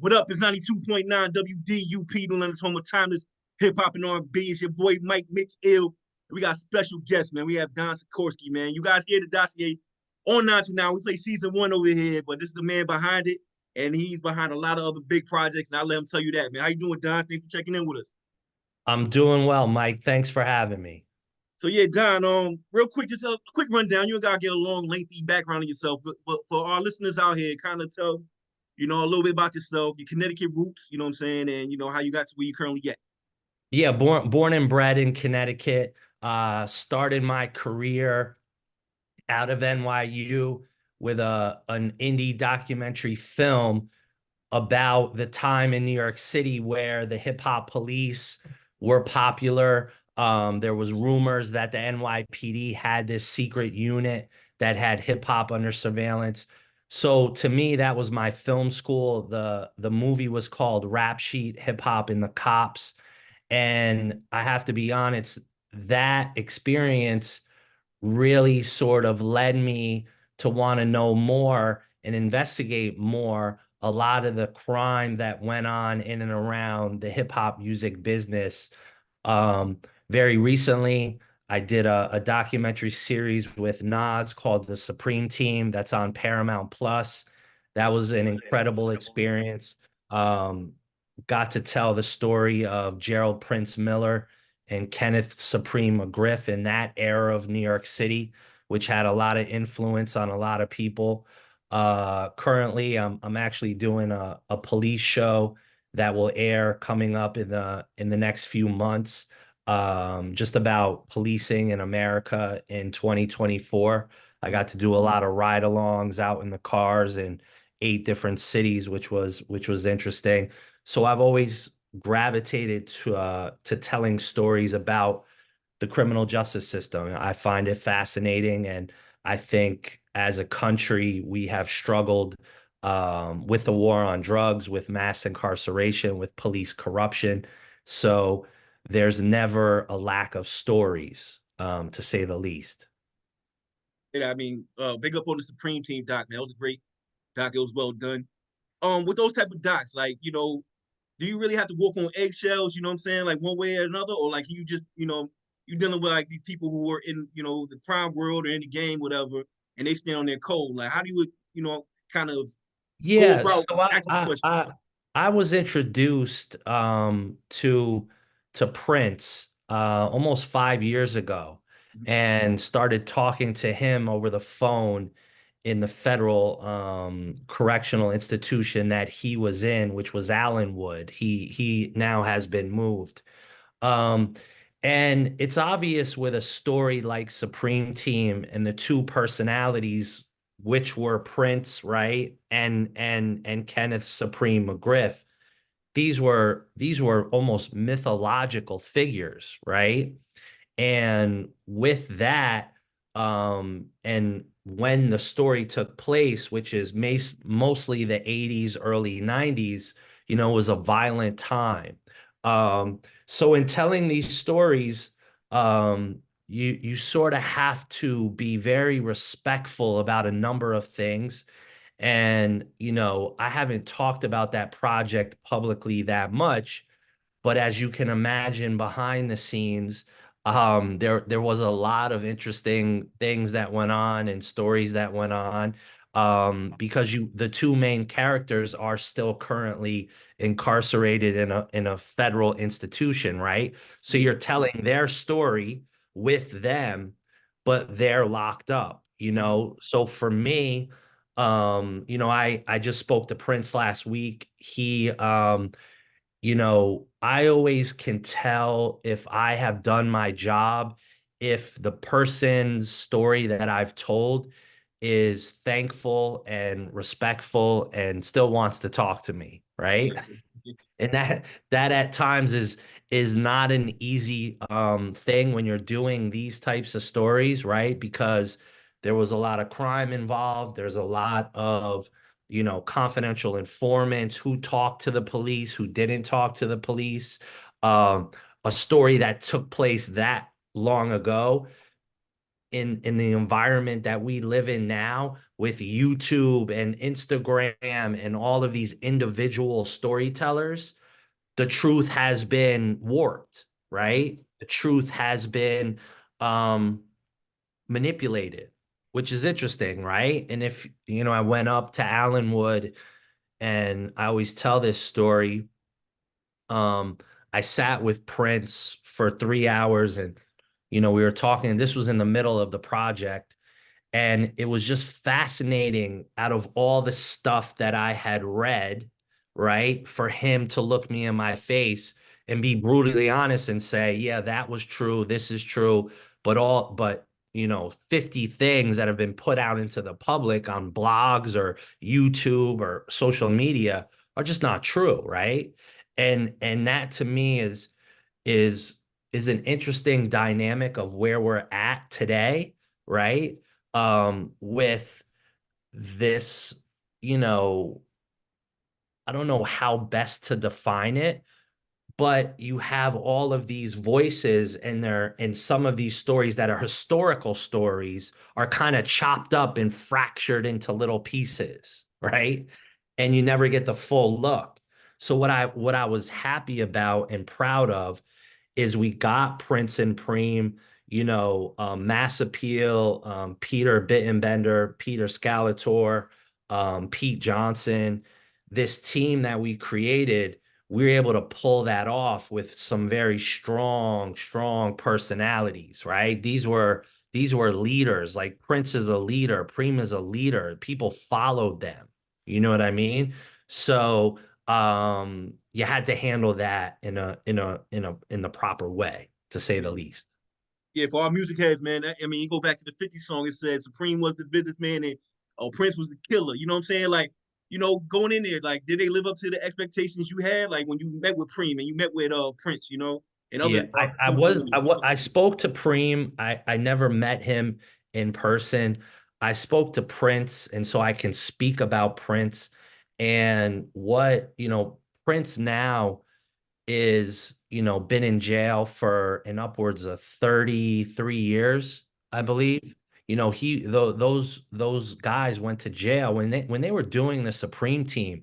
What up? It's 92.9 WDUP, the London's home of timeless hip hop and R&B. It's your boy Mike Mitch Ill. We got special guests, man. We have Don Sikorski, man. You guys hear the Dossier on 929. We play season one over here, but this is the man behind it, and he's behind a lot of other big projects, and I'll let him tell you that, man. How you doing, Don? Thanks for checking in with us. I'm doing well, Mike. Thanks for having me. So yeah, Don, real quick, just a quick rundown. You gotta get a long, lengthy background of yourself, but for our listeners out here, kind of tell, a little bit about yourself, your Connecticut roots, you know what I'm saying, and how you got to where you currently at. Yeah, born and bred in Connecticut. Started my career out of NYU with a an indie documentary film about the time in New York City where the hip hop police were popular. There was rumors that the NYPD had this secret unit that had hip hop under surveillance. So to me, that was my film school. The movie was called Rap Sheet Hip Hop and the Cops. And I have to be honest, that experience really sort of led me to want to know more and investigate more a lot of the crime that went on in and around the hip hop music business. Um, Very recently, I did a documentary series with Nas called The Supreme Team that's on Paramount Plus. That was an incredible experience. Um, Got to tell the story of Gerald Prince Miller and Kenneth Supreme McGriff in that era of New York City, which had a lot of influence on a lot of people. Currently, I'm actually doing a police show that will air coming up in the next few months, just about policing in America in 2024. I got to do a lot of ride-alongs out in the cars in 8 different cities, which was interesting. So I've always gravitated to telling stories about the criminal justice system. I find it fascinating, and I think as a country we have struggled with the war on drugs, with mass incarceration, with police corruption. So there's never a lack of stories, to say the least. Yeah, I mean, big up on the Supreme Team doc, man. That was a great doc. It was well done. With those type of docs, like, do you really have to walk on eggshells, you know what I'm saying, like one way or another, or like you just, you dealing with like these people who are in, the crime world or in the game, whatever, and they stand on their code. Like, how do you, kind of go Yeah, about so asking these questions? I was introduced to Prince almost 5 years ago, Mhm. and started talking to him over the phone in the federal correctional institution that he was in, which was Allenwood. He now has been moved. Um, and it's obvious with a story like Supreme Team and the two personalities, which were Prince, right, and Kenneth Supreme McGriff. These were almost mythological figures, right? And with that, and when the story took place, which is mostly the 80s, early 90s, was a violent time. So in telling these stories, you sort of have to be very respectful about a number of things. And, I haven't talked about that project publicly that much, but as you can imagine, behind the scenes, there was a lot of interesting things that went on and stories that went on, because the two main characters are still currently incarcerated in a federal institution, right? So you're telling their story with them, but they're locked up, Mhm. So for me, I just spoke to Prince last week. I always can tell if I have done my job, if the person's story that I've told is thankful and respectful and still wants to talk to me, right? And that at times is not an easy thing when you're doing these types of stories, right? Because there was a lot of crime involved. There's a lot of, confidential informants who talked to the police, who didn't talk to the police. Um, a story that took place that long ago. in the environment that we live in now with YouTube and Instagram and all of these individual storytellers, the truth has been warped, right? The truth has been um manipulated, which is interesting, right? And if you know, I went up to Allenwood, and I always tell this story. Um, I sat with Prince for 3 hours, and you know, we were talking, and this was in the middle of the project, and it was just fascinating out of all the stuff that I had read, right? For him to look me in my face and be brutally honest and say, yeah, that was true. This is true. But you know, 50 things that have been put out into the public on blogs or YouTube or social media are just not true, right? And that to me is is an interesting dynamic of where we're at today, right? With this, you know, I don't know how best to define it, but you have all of these voices and some of these stories that are historical stories are kind of chopped up and fractured into little pieces, right? And you never get the full look. So what I was happy about and proud of is we got Prince and Preem, you know, Mass Appeal, Peter Bittenbender, Peter Scalator, Pete Johnson, this team that we created. We were able to pull that off with some very strong personalities, right? These were leaders. Like Prince is a leader, Preem is a leader. People followed them. You know what I mean? So you had to handle that in the proper way, to say the least. Yeah, for our music heads, man. I mean, you go back to the 50 song, it said Supreme was the businessman and Prince was the killer. You know what I'm saying? Like, you know, going in there, like, did they live up to the expectations you had? Like when you met with Preem and you met with Prince, you know, and other Yeah, I spoke to Preem. I never met him in person. I spoke to Prince, and so I can speak about Prince and what, you know, Prince now is, you know, been in jail for an upwards of 33 years, I believe. You know, those guys went to jail when they were doing the Supreme team.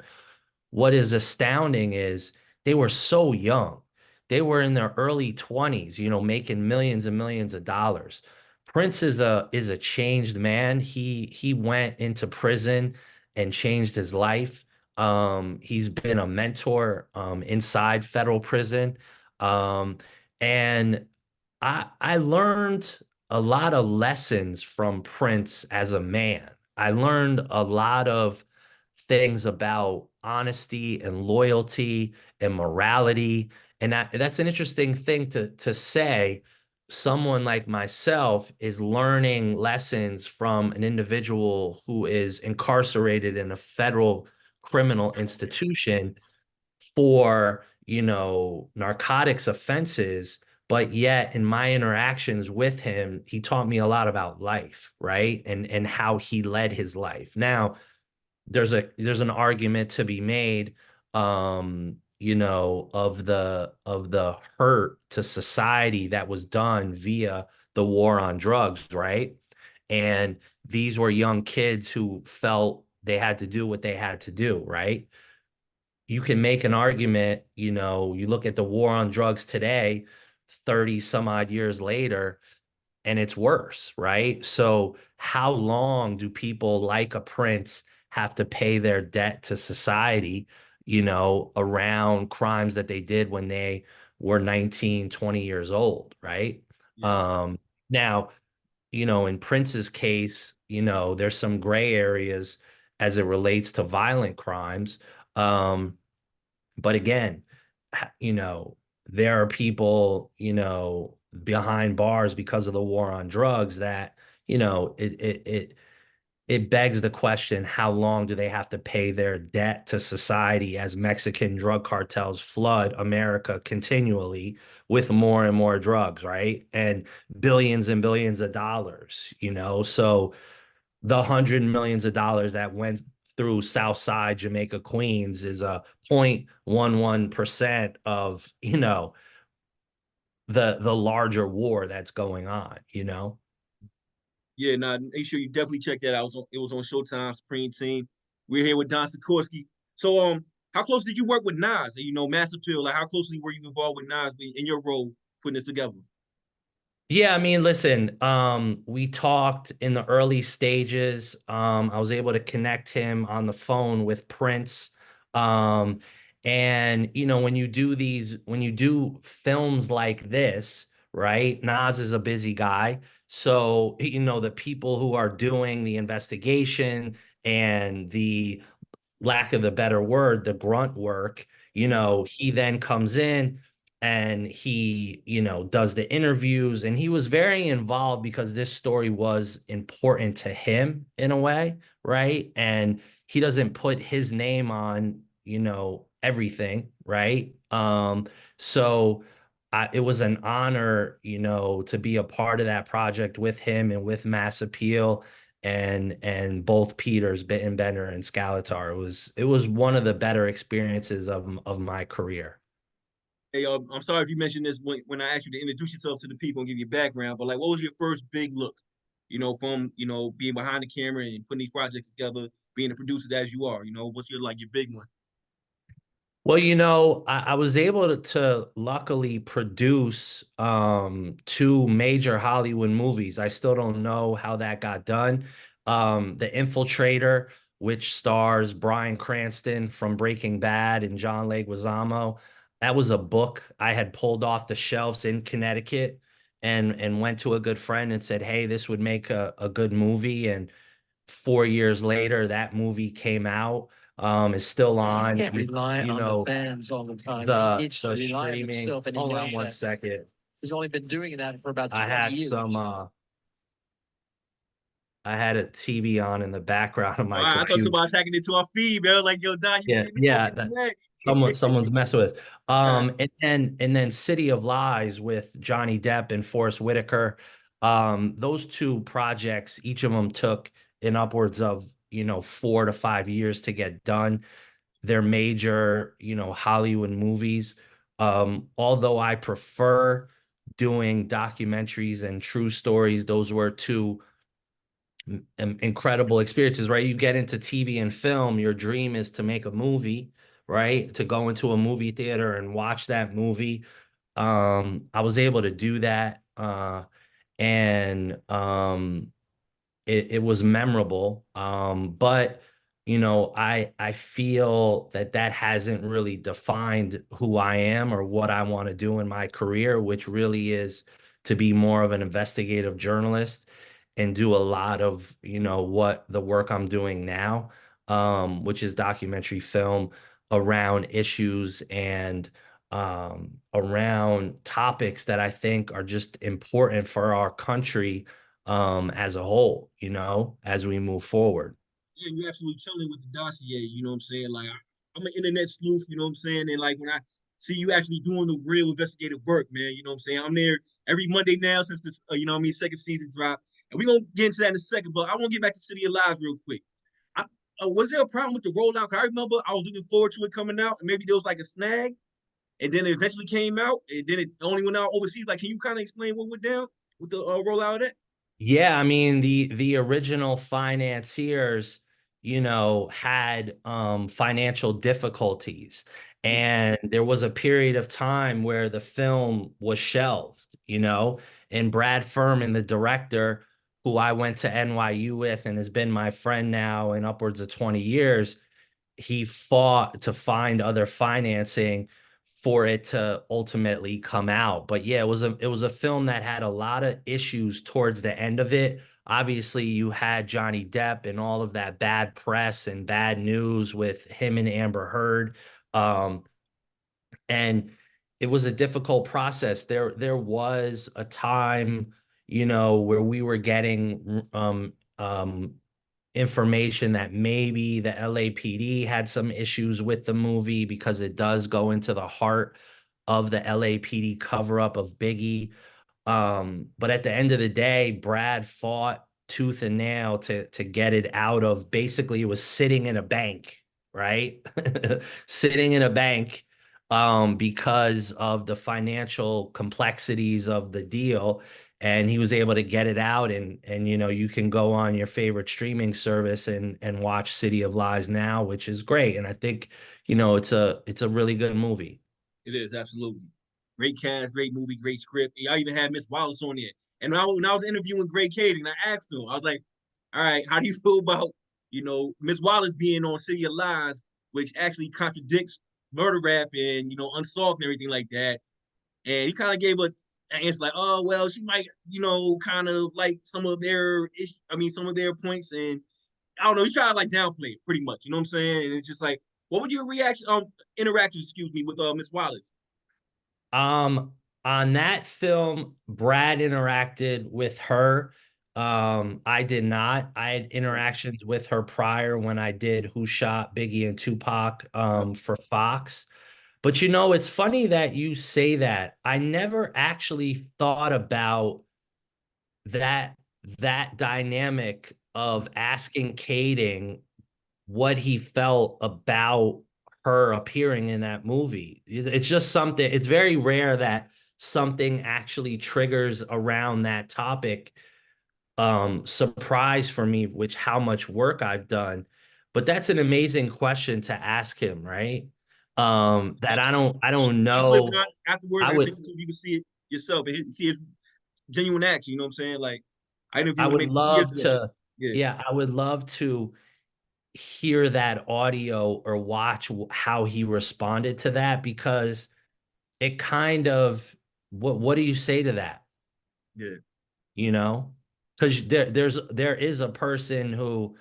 What is astounding is they were so young. They were in their early 20s, you know, making millions and millions of dollars. Prince is a changed man. He went into prison and changed his life. He's been a mentor inside federal prison. Um, and I learned a lot of lessons from Prince as a man. I learned a lot of things about honesty and loyalty and morality. And that's an interesting thing to say. Someone like myself is learning lessons from an individual who is incarcerated in a federal criminal institution for, you know, narcotics offenses. But yet in my interactions with him, he taught me a lot about life, right? And how he led his life. Now, there's an argument to be made, you know, of the hurt to society that was done via the war on drugs, right? And these were young kids who felt they had to do what they had to do, right? You can make an argument, you know, you look at the war on drugs today, 30 some odd years later, and it's worse, right? So how long do people like a Prince have to pay their debt to society, you know, around crimes that they did when they were 19, 20 years old, right? yeah, Now, you know, in Prince's case, you know, there's some gray areas as it relates to violent crimes. Um, but again, you know, there are people, you know, behind bars because of the war on drugs that, you know, it begs the question, how long do they have to pay their debt to society as Mexican drug cartels flood America continually with more and more drugs, right? And billions of dollars, you know? So the hundred millions of dollars that went through Southside Jamaica, Queens is a 0.11% of, you know, the larger war that's going on, you know? Yeah, nah, make sure you definitely check that out. It was on Showtime, Supreme Team. We're here with Don Sikorski. So, how close did you work with Nas? You know, Mass Appeal. Like, how closely were you involved with Nas in your role putting this together? Yeah, I mean, listen, we talked in the early stages. I was able to connect him on the phone with Prince. Um, and when you do films like this, right? Nas is a busy guy. So, the people who are doing the investigation and the lack of the better word, the grunt work, he then comes in and he, does the interviews, and he was very involved because this story was important to him in a way, right? And he doesn't put his name on, everything, right? So it was an honor, to be a part of that project with him and with Mass Appeal and both Peters, Bitten Bender, and Scalatar. It was one of the better experiences of my career. Hey, I'm sorry if you mentioned this when I asked you to introduce yourself to the people and give your background, but like, what was your first big look? From being behind the camera and putting these projects together, being a producer as you are. What's your big one? Well, I was able to luckily produce two major Hollywood movies. I still don't know how that got done. The Infiltrator, which stars Bryan Cranston from Breaking Bad and John Leguizamo. That was a book I had pulled off the shelves in Connecticut and went to a good friend and said, "Hey, this would make a good movie." And 4 years later, that movie came out. Is still on. Can't rely You on the know, fans all the time. He the needs to the rely on streaming. himself, and he Hold on knows one that. second. He's only been doing that for about I 20 had years. some I had a TV on in the background of Oh, my I thought computer. somebody was hacking into our feed, man. Like, yo, Don, you Yeah, can't be yeah, fucking do that. someone's messing with. Uh, And then City of Lies with Johnny Depp and Forrest Whitaker. Those two projects, each of them took in upwards of 4 to 5 years to get done. They're major, Hollywood movies. Although I prefer doing documentaries and true stories, those were two incredible experiences, right? You get into TV and film, your dream is to make a movie, right? To go into a movie theater and watch that movie. I was able to do that. And it was memorable. But I feel that hasn't really defined who I am or what I want to do in my career, which really is to be more of an investigative journalist and do a lot of, what the work I'm doing now, which is documentary film around issues and around topics that I think are just important for our country as a whole, as we move forward. yeah, you're absolutely killing with the dossier. You know what I'm saying? Like, I'm an internet sleuth. You know what I'm saying? And like when I see you actually doing the real investigative work, man. You know what I'm saying? I'm there every Monday now since this, second season drop. And we're gonna get into that in a second. But I want to get back to City of Lies real quick. I, was there a problem with the rollout? 'Cause I remember I was looking forward to it coming out, and maybe there was like a snag, and then it eventually came out, and then it only went out overseas. Like, can you kind of explain what went down with the rollout of that? Yeah, I mean the original financiers, had financial difficulties. And there was a period of time where the film was shelved, and Brad Furman, the director, who I went to NYU with and has been my friend now in upwards of 20 years, he fought to find other financing for it to ultimately come out. But yeah, it was a film that had a lot of issues towards the end of it. Obviously, you had Johnny Depp and all of that bad press and bad news with him and Amber Heard. Um, and it was a difficult process. There was a time, where we were getting information that maybe the LAPD had some issues with the movie because it does go into the heart of the LAPD cover up of Biggie. But at the end of the day, Brad fought tooth and nail to get it out of, basically it was sitting in a bank, right? Sitting in a bank because of the financial complexities of the deal. and he was able to get it out, and you can go on your favorite streaming service and watch City of Lies now, which is great. And I think, it's a really good movie. It is absolutely great cast, great movie, great script. I even had Miss Wallace on there. And when I was interviewing Greg Kading, I asked him, I was like, "All right, how do you feel about Miss Wallace being on City of Lies, which actually contradicts murder rap and unsolved and everything like that?" And he kind of gave an answer like, "Oh well, she might kind of like some of their some of their points, and I don't know." He tried to like downplay it pretty much. You know what I'm saying? And it's just like, what would your reaction interaction, excuse me, with Miss Wallace? Um, on that film, Brad interacted with her. I did not. I had interactions with her prior when I did Who Shot Biggie and Tupac for Fox. But it's funny that you say that. I never actually thought about that that dynamic of asking Kading what he felt about her appearing in that movie. It's just something, it's very rare that something actually triggers around that topic. Surprise for me, which how much work I've done. But that's an amazing question to ask him, right? That I don't You flip it know. on afterwards. I I said would you can see it yourself and see his genuine action. You know what I'm saying? Like I I interviewed him would maybe 2 years love ago. to, Yeah, yeah, I would love to hear that audio or watch how he responded to that, because it kind of, what do you say to that? yeah, You know, because there is a person who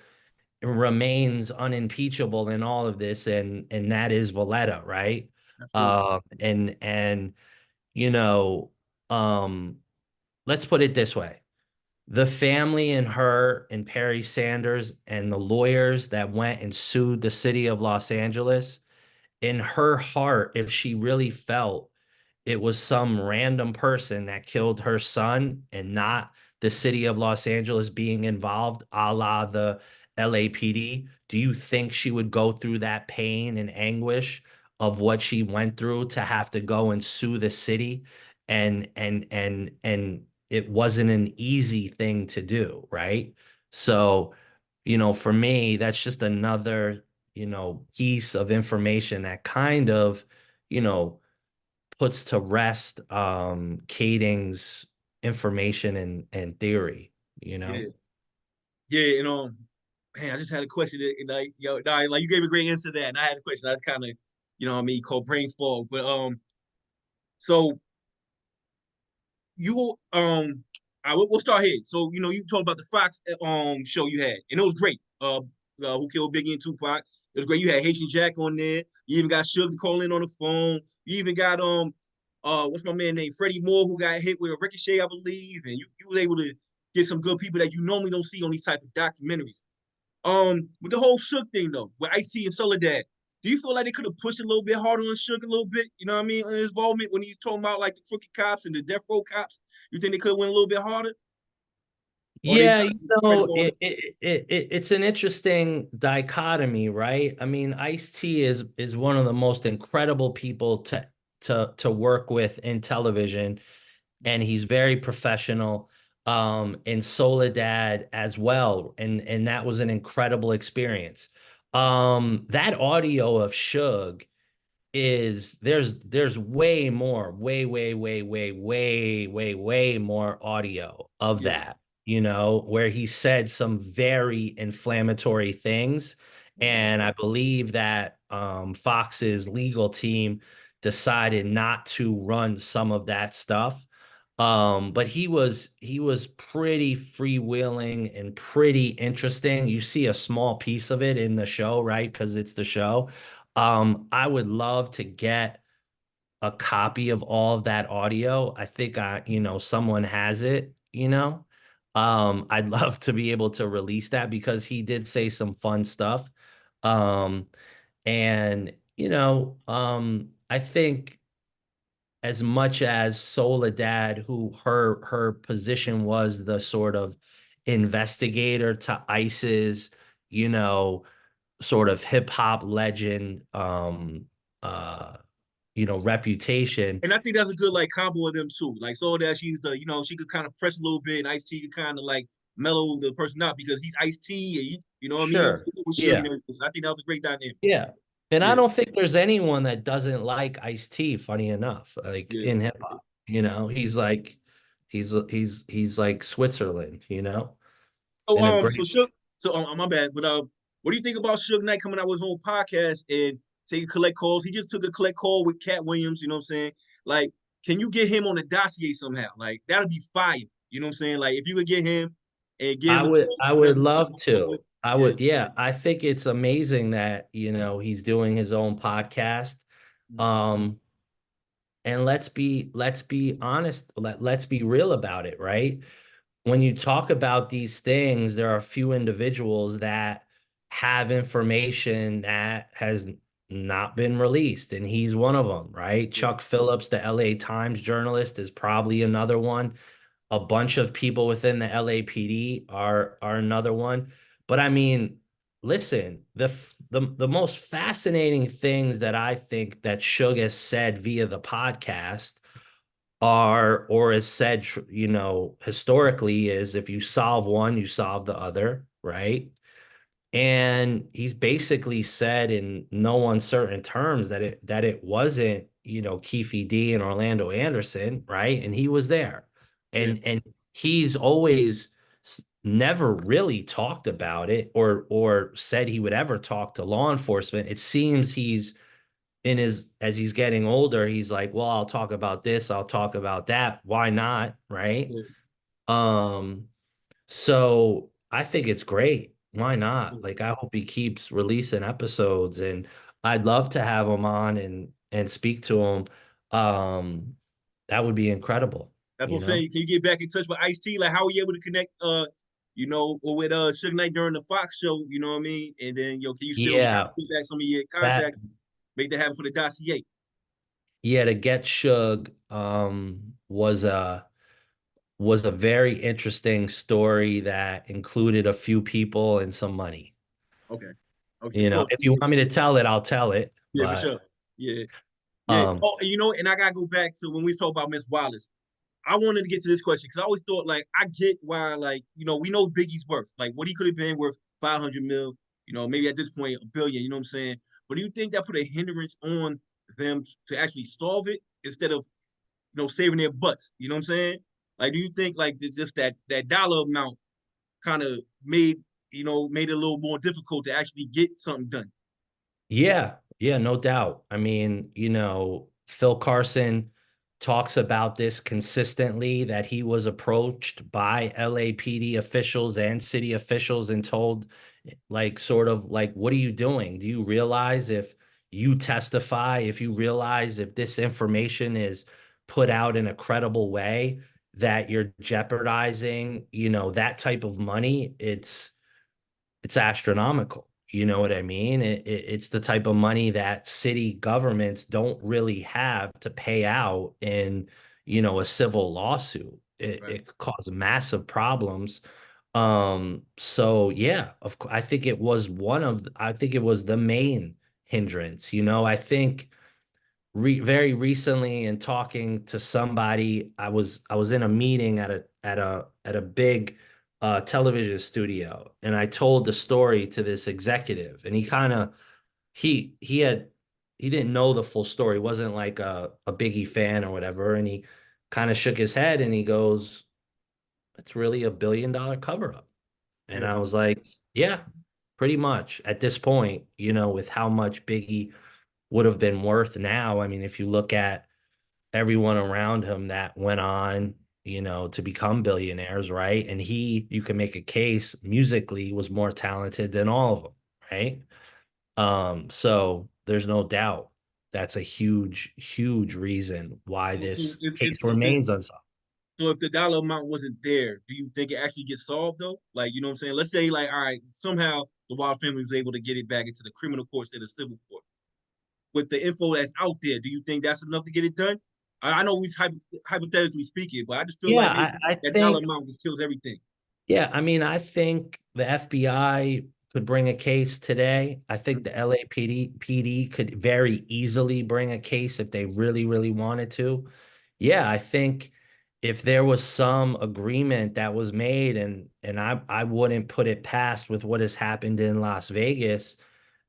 remains unimpeachable in all of this, and that is Valletta, right? absolutely. And you know, um, let's put it this way. The family and her and Perry Sanders and the lawyers that went and sued the city of Los Angeles, in her heart, if she really felt it was some random person that killed her son and not the city of Los Angeles being involved, a la the LAPD, do you think she would go through that pain and anguish of what she went through to have to go and sue the city? And it wasn't an easy thing to do, right? So, for me, that's just another, piece of information that kind of, you know, puts to rest Kading's information and theory, you Yeah, know? yeah, and man, I just had a question. Like, nah, like you gave a great answer to that, and I had a question. That's kind of, what I mean, called brain fog. But so you we'll start here. So you talked about the Fox show you had, and it was great. Who Killed Biggie and Tupac. It was great. You had Haitian Jack on there. You even got Suge calling on the phone. You even got what's my man named Freddie Moore, who got hit with a ricochet, I believe, and you were able to get some good people that you normally don't see on these type of documentaries. With the whole Shook thing though, with Ice-T and Soledad, do you feel like they could have pushed a little bit harder on Shook a little bit? You know what I mean? On his involvement when he's talking about like the crooked cops and the death row cops, you think they could have went a little bit harder, or they Yeah, kind of tread the ball? it's an interesting dichotomy, right? I mean, Ice-T is one of the most incredible people to work with in television, and he's very professional. In Soledad as well, and that was an incredible experience. That audio of Suge is, there's way more, way more audio of Yeah, that, where he said some very inflammatory things. And I believe that Fox's legal team decided not to run some of that stuff. But he was pretty freewheeling and pretty interesting. You see a small piece of it in the show, right? Because it's the show. I would love to get a copy of all of that audio. I think someone has it, I'd love to be able to release that because he did say some fun stuff. Um, and I think as much as Soledad, who her position was the sort of investigator to ISIS, you know, sort of hip hop legend, uh, reputation. And I think that's a good like combo of them too. Like so that she's the, she could kind of press a little bit, and Ice T could kind of like mellow the person out because he's Ice T, and you know what I mean? Sure. With Suge and Yeah. everything. So I think that was a great dynamic. Yeah. And I Yeah, don't think there's anyone that doesn't like Ice-T, funny enough, like yeah. in hip hop, he's like he's like Switzerland, Oh, in a so great. Suge, so my bad, but what do you think about Suge Knight coming out with his own podcast and taking collect calls? He just took a collect call with Cat Williams. You know what I'm saying? Like, can you get him on the dossier somehow? Like, that'd be fire. You know what I'm saying? Like, if you could get him and give I him a would talk, I whatever would you love come up with, to. I yeah. would, yeah. I think it's amazing that, he's doing his own podcast. Um, and let's be honest, let's be real about it, right? When you talk about these things, there are a few individuals that have information that has not been released, and he's one of them, right? Yeah, Chuck Phillips, the LA Times journalist, is probably another one. A bunch of people within the LAPD are another one. But I mean, listen, the most fascinating things that I think that Suge has said via the podcast are, or is said, historically, is if you solve one, you solve the other, right? And he's basically said in no uncertain terms that it wasn't, Keefe D and Orlando Anderson, right? And he was there. yeah, And he's always never really talked about it or said he would ever talk to law enforcement. It seems he's as he's getting older, he's like, well, I'll talk about this, I'll talk about that. Why not? Right. yeah, Um, so I think it's great. Why yeah. not? Like, I hope he keeps releasing episodes, and I'd love to have him on and speak to him. Um, that would be incredible, That's you what I'm know? saying. Can you get back in touch with Ice T? Like, how are you able to connect? Or with Suge Knight during the Fox show. You know what I mean? And then, can you still Yeah, get back some of your that contacts, make that happen for the dossier? yeah, to get Suge was a very interesting story that included a few people and some money. Okay, okay, cool. If you want me to tell it, I'll tell it. Yeah, for But sure. Yeah, yeah. um, Oh, and and I gotta go back to when we talk about Miss Wallace. I wanted to get to this question because I always thought like I get why like we know Biggie's worth like what he could have been worth 500 mil, maybe at this point a billion. You know what I'm saying? But do you think that put a hindrance on them to actually solve it instead of saving their butts? You know what I'm saying? Like, do you think like just that dollar amount kind of made it a little more difficult to actually get something done? yeah, yeah, no doubt. I mean, Phil Carson talks about this consistently, that he was approached by LAPD officials and city officials and told, like, sort of like, what are you doing? Do you realize if you testify, if you realize if this information is put out in a credible way, that you're jeopardizing, that type of money? It's astronomical. You know what I mean? It's the type of money that city governments don't really have to pay out in, a civil lawsuit. Right. It could cause massive problems. So yeah, I think it was I think it was the main hindrance. I think very recently, in talking to somebody, I was in a meeting at a big television studio, and I told the story to this executive, and he kind of he didn't know the full story, wasn't like a Biggie fan or whatever, and he kind of shook his head and he goes, "It's really $1 billion cover up." And Yeah. I was like, "Yeah, pretty much at this point, with how much Biggie would have been worth now. I mean, if you look at everyone around him that went on, to become billionaires, right? And you can make a case musically was more talented than all of them, right? So there's no doubt that's a huge, huge reason why So, so this if, if, case if the remains unsolved. so if the dollar amount wasn't there, do you think it actually gets solved though? Like, you know what I'm saying? Let's say like, all right, somehow the Wild family was able to get it back into the criminal court instead of civil court. With the info that's out there, do you think that's enough to get it done? I know we're hypothetically speaking, but I just feel Yeah, like I that dollar think, amount just kills everything. yeah, I mean, I think the FBI could bring a case today. I think the LAPD could very easily bring a case if they really, really wanted to. Yeah, I think if there was some agreement that was made, and I wouldn't put it past with what has happened in Las Vegas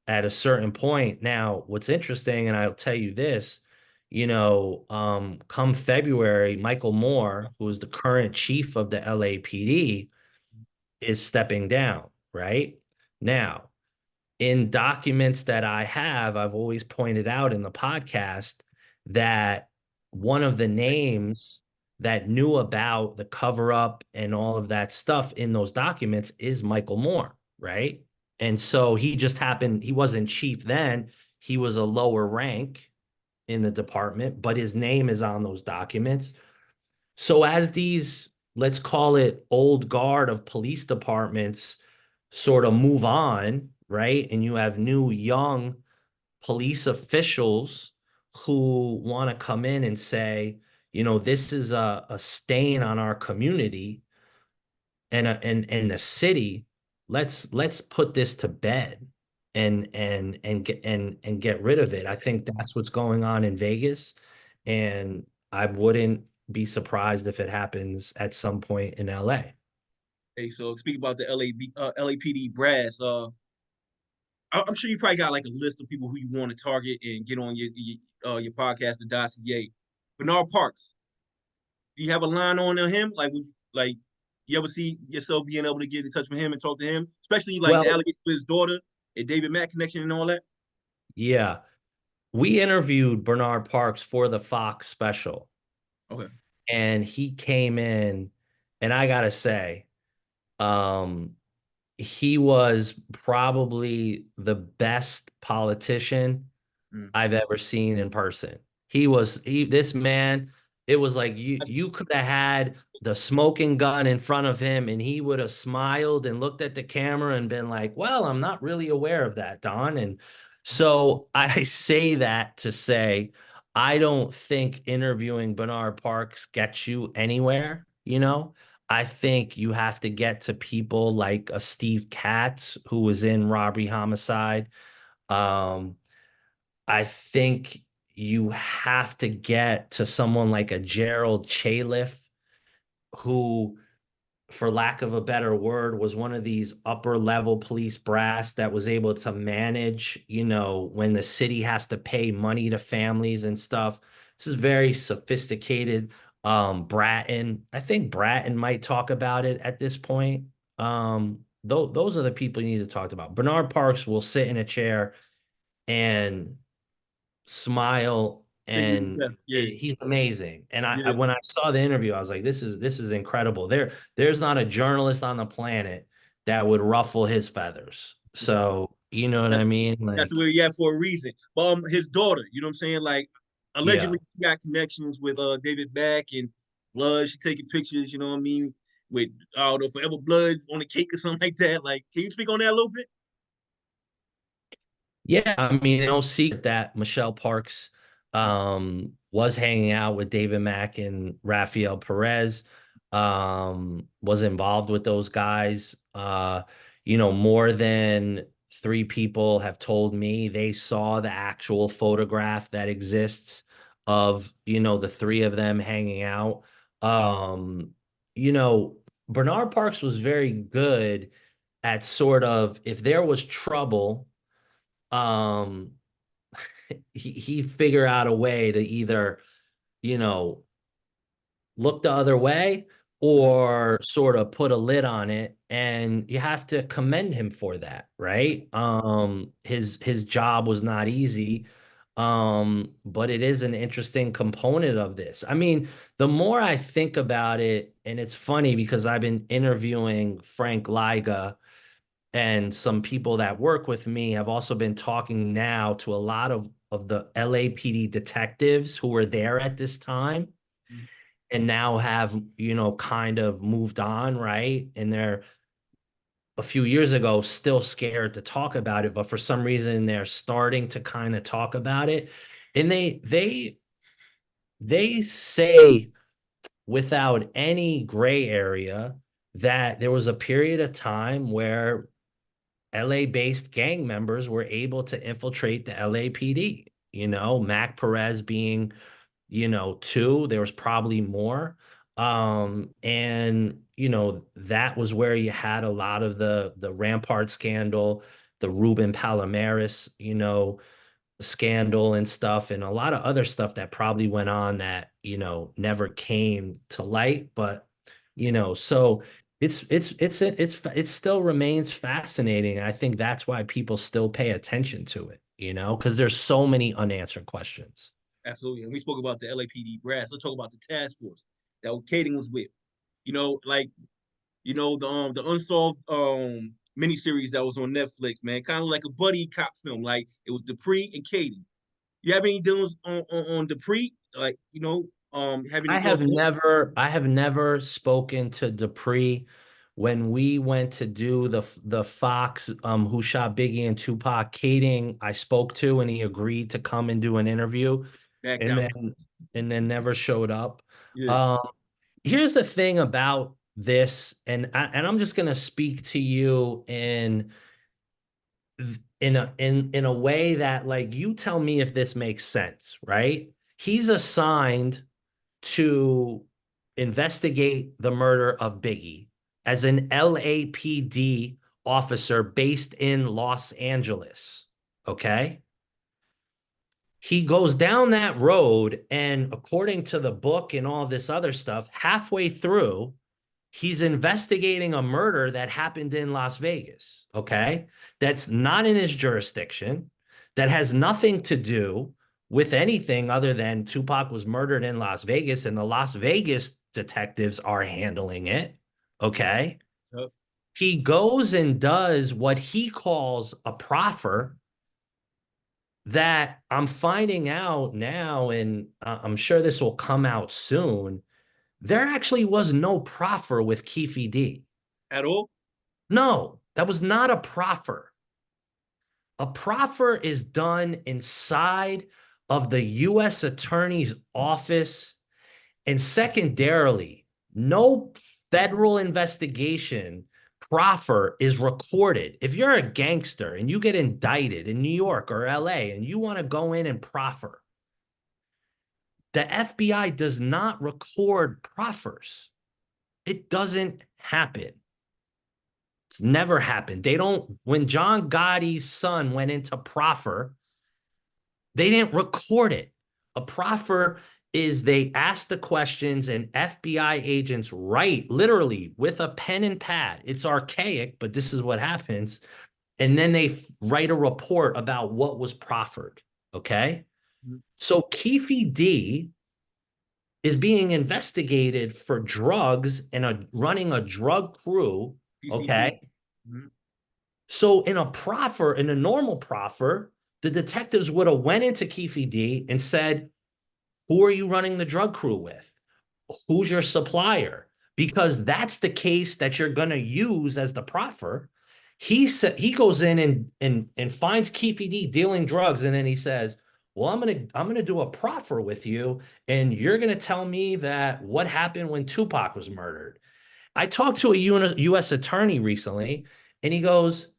at a certain point. Now, what's interesting, and I'll tell you this, come February, Michael Moore, who is the current chief of the LAPD, is stepping down, right? Now, in documents that I have, I've always pointed out in the podcast that one of the names that knew about the cover up and all of that stuff in those documents is Michael Moore, right? And so he just happened, he wasn't chief then, he was a lower rank in the department, but his name is on those documents. So as these, let's call it old guard of police departments sort of move on, right? And you have new young police officials who want to come in and say, this is a stain on our community and the city. Let's put this to bed and get rid of it. I think that's what's going on in Vegas, and I wouldn't be surprised if it happens at some point in LA. Hey, so speak about the LAPD brass. I'm sure you probably got like a list of people who you want to target and get on your podcast, the Dossier. Bernard Parks, do you have a line on him? Like you ever see yourself being able to get in touch with him and talk to him, especially like the Well, allegation with his daughter and David Mack connection and all that? yeah, we interviewed Bernard Parks for the Fox special, Okay. and he came in, and I gotta say, um, he was probably the best politician Mm. I've ever seen in person. This man, it was like you could have had the smoking gun in front of him and he would have smiled and looked at the camera and been like, "Well, I'm not really aware of that, Don." And so I say that to say I don't think interviewing Bernard Parks gets you anywhere. I think you have to get to people like a Steve Katz who was in Robbery Homicide. Um, I think you have to get to someone like a Gerald Chaliff, who, for lack of a better word, was one of these upper level police brass that was able to manage, when the city has to pay money to families and stuff. This is very sophisticated. Bratton, I think Bratton might talk about it at this point. Those are the people you need to talk about. Bernard Parks will sit in a chair and smile, and Yeah, he's amazing. And I yeah. when I saw the interview, I was like, this is incredible. There's not a journalist on the planet that would ruffle his feathers. So, you know what I That's mean? that's Like, where he at for a reason. But his daughter, you know what I'm saying? Like yeah. allegedly he got connections with David Mack and Blood. She taking pictures, you know what I mean, with the Forever Blood on the cake or something like that. Like, can you speak on that a little bit? Yeah, I mean, no secret that Michelle Parks was hanging out with David Mack and Rafael Perez, was involved with those guys. More than three people have told me they saw the actual photograph that exists of, the three of them hanging out. Um, you know, Bernard Parks was very good at sort of, if there was trouble, um he figure out a way to either you know look the other way Mhm. or sort of put a lid on it, and you have to commend him for that, right? His job was not easy, but it is an interesting component of this. I mean, the more I think about it, and it's funny because I've been interviewing Frank Liga, and some people that work with me have also been talking now to a lot of the LAPD detectives who were there at this time and now have, kind of moved on, right? And they're, a few years ago, still scared to talk about it, but for some reason they're starting to kind of talk about it. And they say without any gray area that there was a period of time where LA-based gang members were able to infiltrate the LAPD. Mac Perez being, two. There was probably more. And that was where you had a lot of the Rampart scandal, the Ruben Palomares, scandal and stuff, and a lot of other stuff that probably went on that never came to light. But so it still remains fascinating. I think that's why people still pay attention to it, because there's so many unanswered questions. Absolutely. And we spoke about the LAPD brass. Let's talk about the task force that Kading was with. Like the unsolved miniseries that was on Netflix, man, kind of like a buddy cop film. Like it was Dupree and Kading. You have any dealings on Dupree? Like, having I have never spoken to Dupree. When we went to do the Fox Who Shot Biggie and Tupac, Kading, I spoke to, and he agreed to come and do an interview, backed and out? then never showed up. Yeah. Here's the thing about this, and I'm just gonna speak to you in a way that, like, you tell me if this makes sense, right? He's assigned to investigate the murder of Biggie as an LAPD officer based in Los Angeles. Okay. He goes down that road, and according to the book and all this other stuff, halfway through, he's investigating a murder that happened in Las Vegas. Okay. That's not in his jurisdiction, that has nothing to do with anything other than Tupac was murdered in Las Vegas, and the Las Vegas detectives are handling it. Okay. Yep. He goes and does what he calls a proffer that I'm finding out now, and I'm sure this will come out soon. There actually was no proffer with Keefe D. At all? No, that was not a proffer. A proffer is done inside of the U.S. Attorney's office. And secondarily, no federal investigation proffer is recorded. If you're a gangster and you get indicted in New York or LA and you want to go in and proffer, the FBI does not record proffers. It doesn't happen. It's never happened. They don't, when John Gotti's son went into proffer, they didn't record it. A proffer is they ask the questions and FBI agents write literally with a pen and pad. It's archaic, but this is what happens. And then they write a report about what was proffered. Okay. Mm-hmm. So Keefe D is being investigated for drugs and running a drug crew. Okay. Mm-hmm. So in a normal proffer, the detectives would have went into Keefe D and said, who are you running the drug crew with? Who's your supplier? Because that's the case that you're going to use as the proffer. He goes in and finds Keefe D dealing drugs, and then he says, well, I'm gonna do a proffer with you, and you're gonna tell me that what happened when Tupac was murdered. I talked to a U.S. attorney recently, and he goes,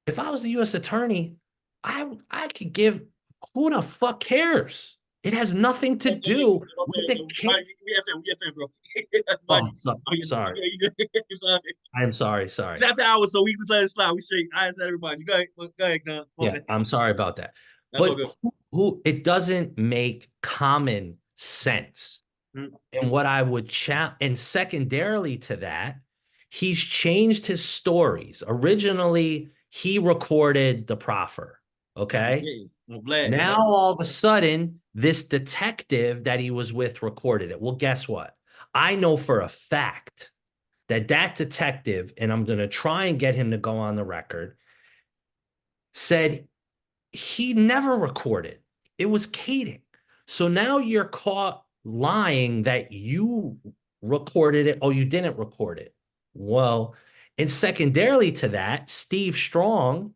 if I was the U.S. attorney, I could give, who the fuck cares? It has nothing to do with the case. We FM, bro. Oh, sorry. I'm sorry. It's after hours, so we was let it slide. We straight. I said everybody. Go ahead, Don. Yeah, I'm sorry about that. That's but who it doesn't make common sense. Mm-hmm. And what I would and secondarily to that, he's changed his stories. Originally, he recorded the proffer. Okay. Now, all of a sudden, this detective that he was with recorded it. Well, guess what? I know for a fact that detective, and I'm going to try and get him to go on the record, said he never recorded. It was Kading. So now you're caught lying that you recorded it. Oh, you didn't record it. Well, and secondarily to that, Steve Strong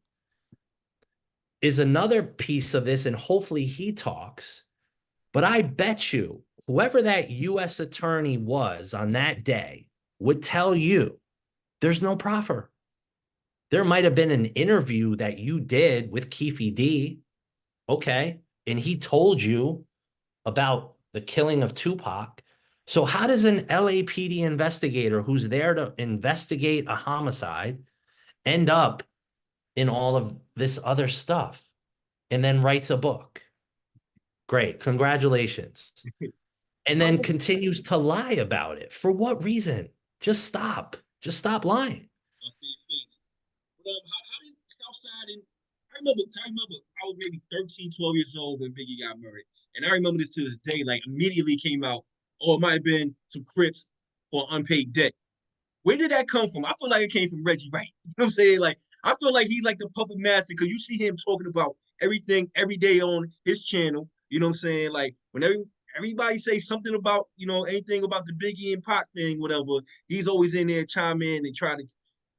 is another piece of this, and hopefully he talks. But I bet you whoever that U.S. attorney was on that day would tell you there's no proffer. There might have been an interview that you did with Keefe D. Okay. And he told you about the killing of Tupac. So how does an LAPD investigator who's there to investigate a homicide end up in all of this other stuff and then writes a book? Great. Congratulations. And then continues to lie about it. For what reason? Just stop. Just stop lying. How did Southside and I remember I was maybe 13, 12 years old when Biggie got murdered. And I remember this to this day, like immediately came out, or it might have been some Crips or unpaid debt. Where did that come from? I feel like it came from Reggie Wright. You know what I'm saying? Like, I feel like he's like the puppet master because you see him talking about everything every day on his channel. You know what I'm saying? Like, whenever everybody say something about, anything about the Biggie and Pac thing, whatever, he's always in there chime in and try to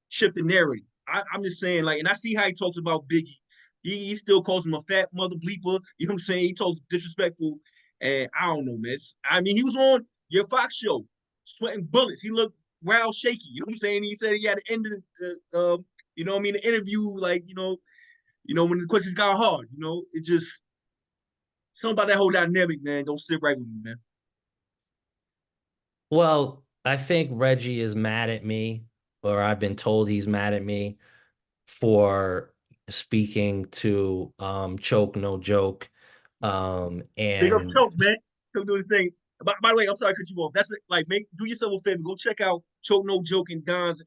shift the narrative. I'm just saying, like, and I see how he talks about Biggie. He still calls him a fat mother bleeper. You know what I'm saying? He talks disrespectful. And I don't know, man. I mean, he was on your Fox show, sweating bullets. He looked wild shaky. You know what I'm saying? He said he had to end the interview, like, when the questions got hard, it just something about that whole dynamic, man. Don't sit right with me, man. Well, I think Reggie is mad at me, or I've been told he's mad at me for speaking to Choke No Joke. Big up And Choke, man. Choke do his thing. By the way, I'm sorry to cut you off. That's like do yourself a favor. Go check out Choke No Joke and Don's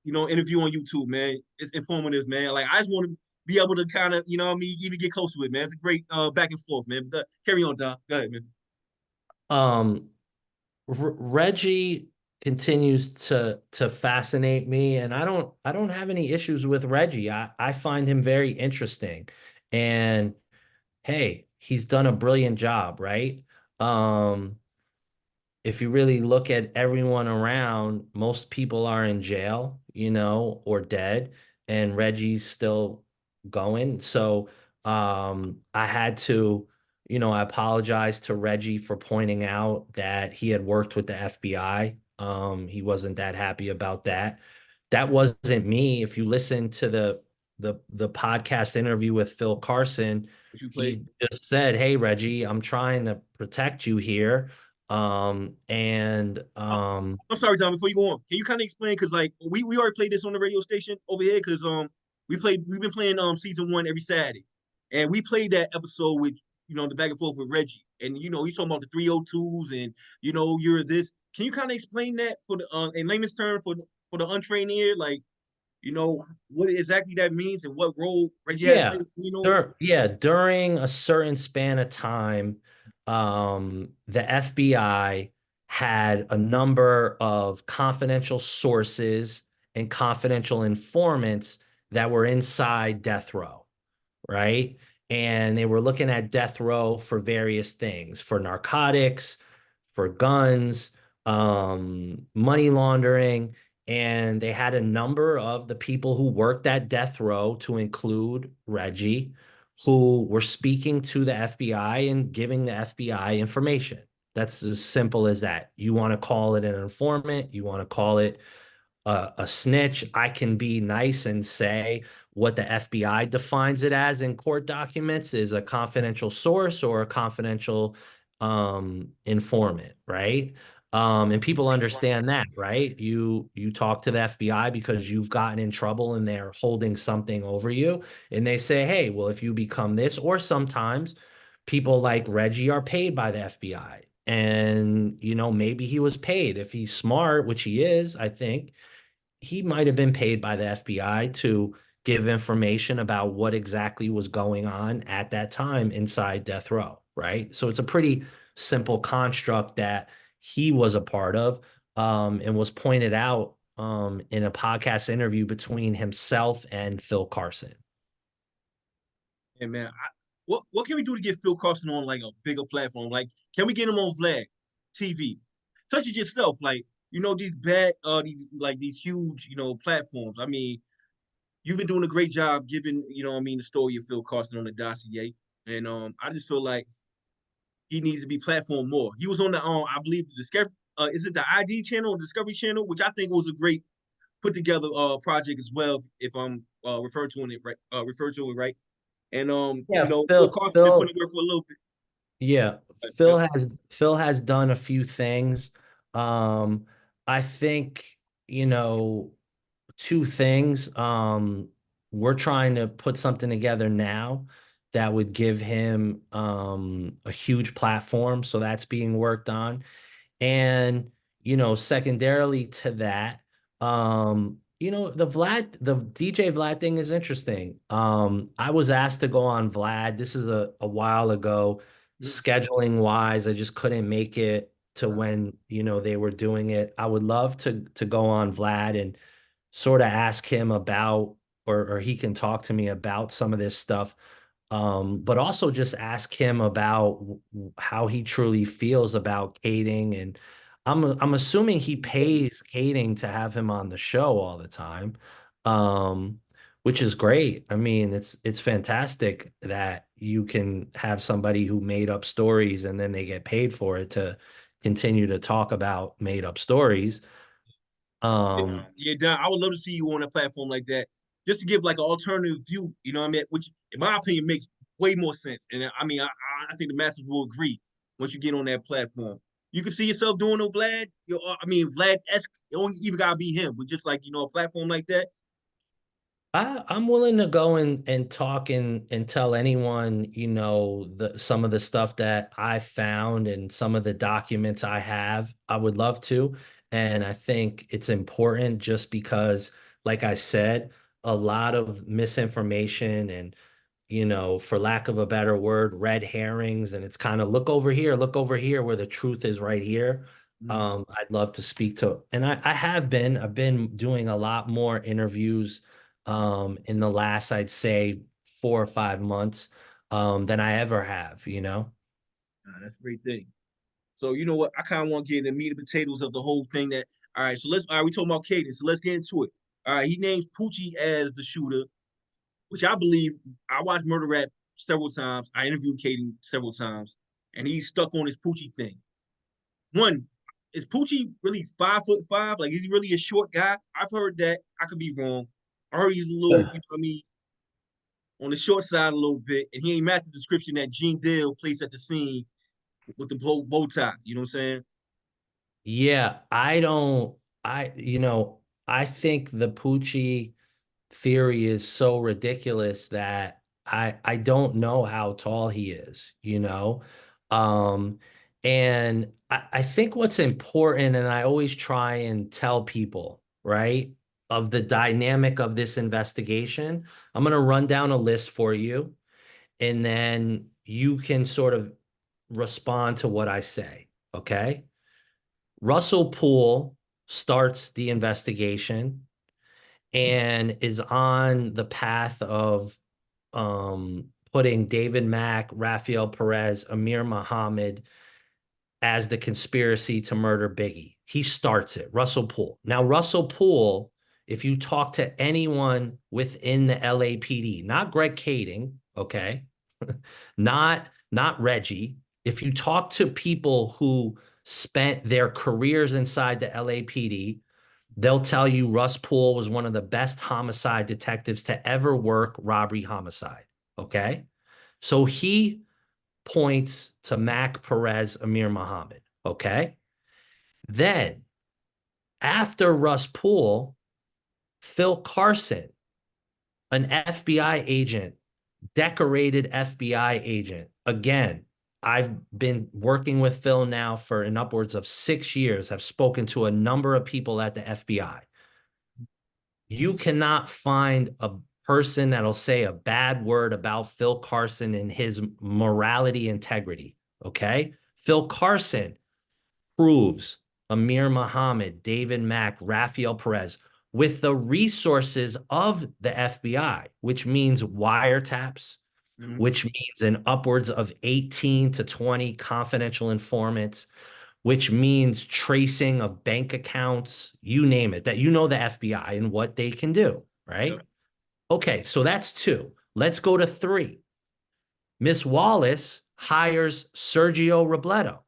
interview on YouTube, man. It's informative, man. Like I just want to be able to kind of, even get close to it, man. It's a great back and forth, man. But, carry on, Don. Go ahead, man. um Reggie continues to fascinate me, and I don't have any issues with Reggie. I find him very interesting. And hey, he's done a brilliant job, right? Um if you really look at everyone around, most people are in jail, or dead, and Reggie's still going. So I had to, I apologize to Reggie for pointing out that he had worked with the FBI. He wasn't that happy about that. That wasn't me. If you listen to the podcast interview with Phil Carson, he just said, "Hey Reggie, I'm trying to protect you here." I'm sorry, Tom. Before you go on, can you kind of explain? Because like we already played this on the radio station over here. Because we've been playing season 1 every Saturday, and we played that episode with the back and forth with Reggie, and you talking about the 302s, and you're this. Can you kind of explain that for the in layman's term for the untrained ear, like what exactly that means and what role Reggie had Yeah. played? During a certain span of time, the FBI had a number of confidential sources and confidential informants that were inside death row, right? And they were looking at death row for various things, for narcotics, for guns, money laundering. And they had a number of the people who worked at death row, to include Reggie, who were speaking to the FBI and giving the FBI information. That's as simple as that. You want to call it an informant, you want to call it a snitch. I can be nice and say what the FBI defines it as in court documents is a confidential source or a confidential informant, right? And people understand that, right? You talk to the FBI because you've gotten in trouble and they're holding something over you, and they say, "Hey, well, if you become this," or sometimes people like Reggie are paid by the FBI. And, maybe he was paid. If he's smart, which he is, I think he might have been paid by the FBI to give information about what exactly was going on at that time inside death row, right? So it's a pretty simple construct that he was a part of, and was pointed out in a podcast interview between himself and Phil Carson. Yeah, man. What can we do to get Phil Carson on like a bigger platform? Like, can we get him on Vlad TV? Such as yourself, like these huge platforms. I mean, you've been doing a great job giving the story of Phil Carson on the Dossier, and I just feel like he needs to be platformed more. He was on the I believe the Discovery, is it the ID channel or Discovery channel, which I think was a great put together a project as well, if I'm referred to it right. And Yeah, Phil Carson's been putting work for a little bit. yeah, But, Phil has done a few things. Um, I think, you know, two things. We're trying to put something together now that would give him a huge platform. So that's being worked on. And, secondarily to that, the DJ Vlad thing is interesting. I was asked to go on Vlad. This is a while ago. Mhm. Scheduling wise, I just couldn't make it to when, they were doing it. I would love to go on Vlad and sort of ask him about, or he can talk to me about some of this stuff. But also just ask him about how he truly feels about Kading. And I'm assuming he pays Kading to have him on the show all the time. Um, which is great. I mean, it's fantastic that you can have somebody who made up stories and then they get paid for it to continue to talk about made up stories. Yeah, Don, I would love to see you on a platform like that, just to give like an alternative view. You know what I mean? Which, in my opinion, makes way more sense. And I mean, I think the masses will agree once you get on that platform. You can see yourself doing no Vlad. I mean, Vlad-esque. It don't even gotta be him, but just like a platform like that. I'm willing to go and talk and tell anyone, some of the stuff that I found and some of the documents I have. I would love to. And I think it's important just because, like I said, a lot of misinformation and, for lack of a better word, red herrings, and it's kind of look over here where the truth is right here. Mhm. I'd love to speak to, and I've been doing a lot more interviews in the last, I'd say 4 or 5 months, than I ever have. That's a great thing. So you know what? I kind of want to get in the meat and potatoes of the whole thing. That all right. So all right. We talking about Kading. So let's get into it. All right. He names Poochie as the shooter, which I believe. I watched Murder Rap several times. I interviewed Kading several times, and he's stuck on his Poochie thing. One, is Poochie really 5'5"? Like, is he really a short guy? I've heard that. I could be wrong. I heard he's a little, you know what I mean, on the short side a little bit, and he ain't matched the description that Gene Dale placed at the scene with the bow tie. You know what I'm saying? Yeah, I don't, I think the Poochie theory is so ridiculous that I don't know how tall he is. Um, and I think what's important, and I always try and tell people, right, of the dynamic of this investigation. I'm going to run down a list for you, and then you can sort of respond to what I say. Okay. Russell Poole starts the investigation and is on the path of putting David Mack, Rafael Perez, Amir Muhammad as the conspiracy to murder Biggie. He starts it, Russell Poole. Now, Russell Poole, if you talk to anyone within the LAPD, not Greg Kading, okay, not Reggie, if you talk to people who spent their careers inside the LAPD, they'll tell you Russ Poole was one of the best homicide detectives to ever work robbery homicide. Okay. So he points to Mac Perez, Amir Muhammad. Okay. Then after Russ Poole, Phil Carson, an FBI agent, decorated FBI agent. Again, I've been working with Phil now for an upwards of 6 years. I've spoken to a number of people at the FBI. You cannot find a person that'll say a bad word about Phil Carson and his morality integrity. Okay. Phil Carson proves Amir Muhammad, David Mack, Rafael Perez with the resources of the FBI, which means wiretaps, Mhm. which means an upwards of 18 to 20 confidential informants, which means tracing of bank accounts, you name it, that the FBI and what they can do, right? Yep. Okay, so that's two. Let's go to three. Miss Wallace hires Sergio Robledo.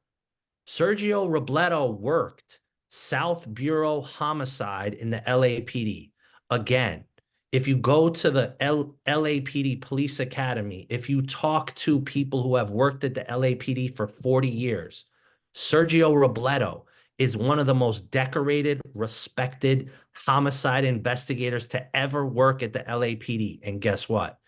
Sergio Robledo worked South Bureau homicide in the LAPD. Again, if you go to the LAPD Police Academy, if you talk to people who have worked at the LAPD for 40 years, Sergio Robledo is one of the most decorated, respected homicide investigators to ever work at the LAPD. And guess what?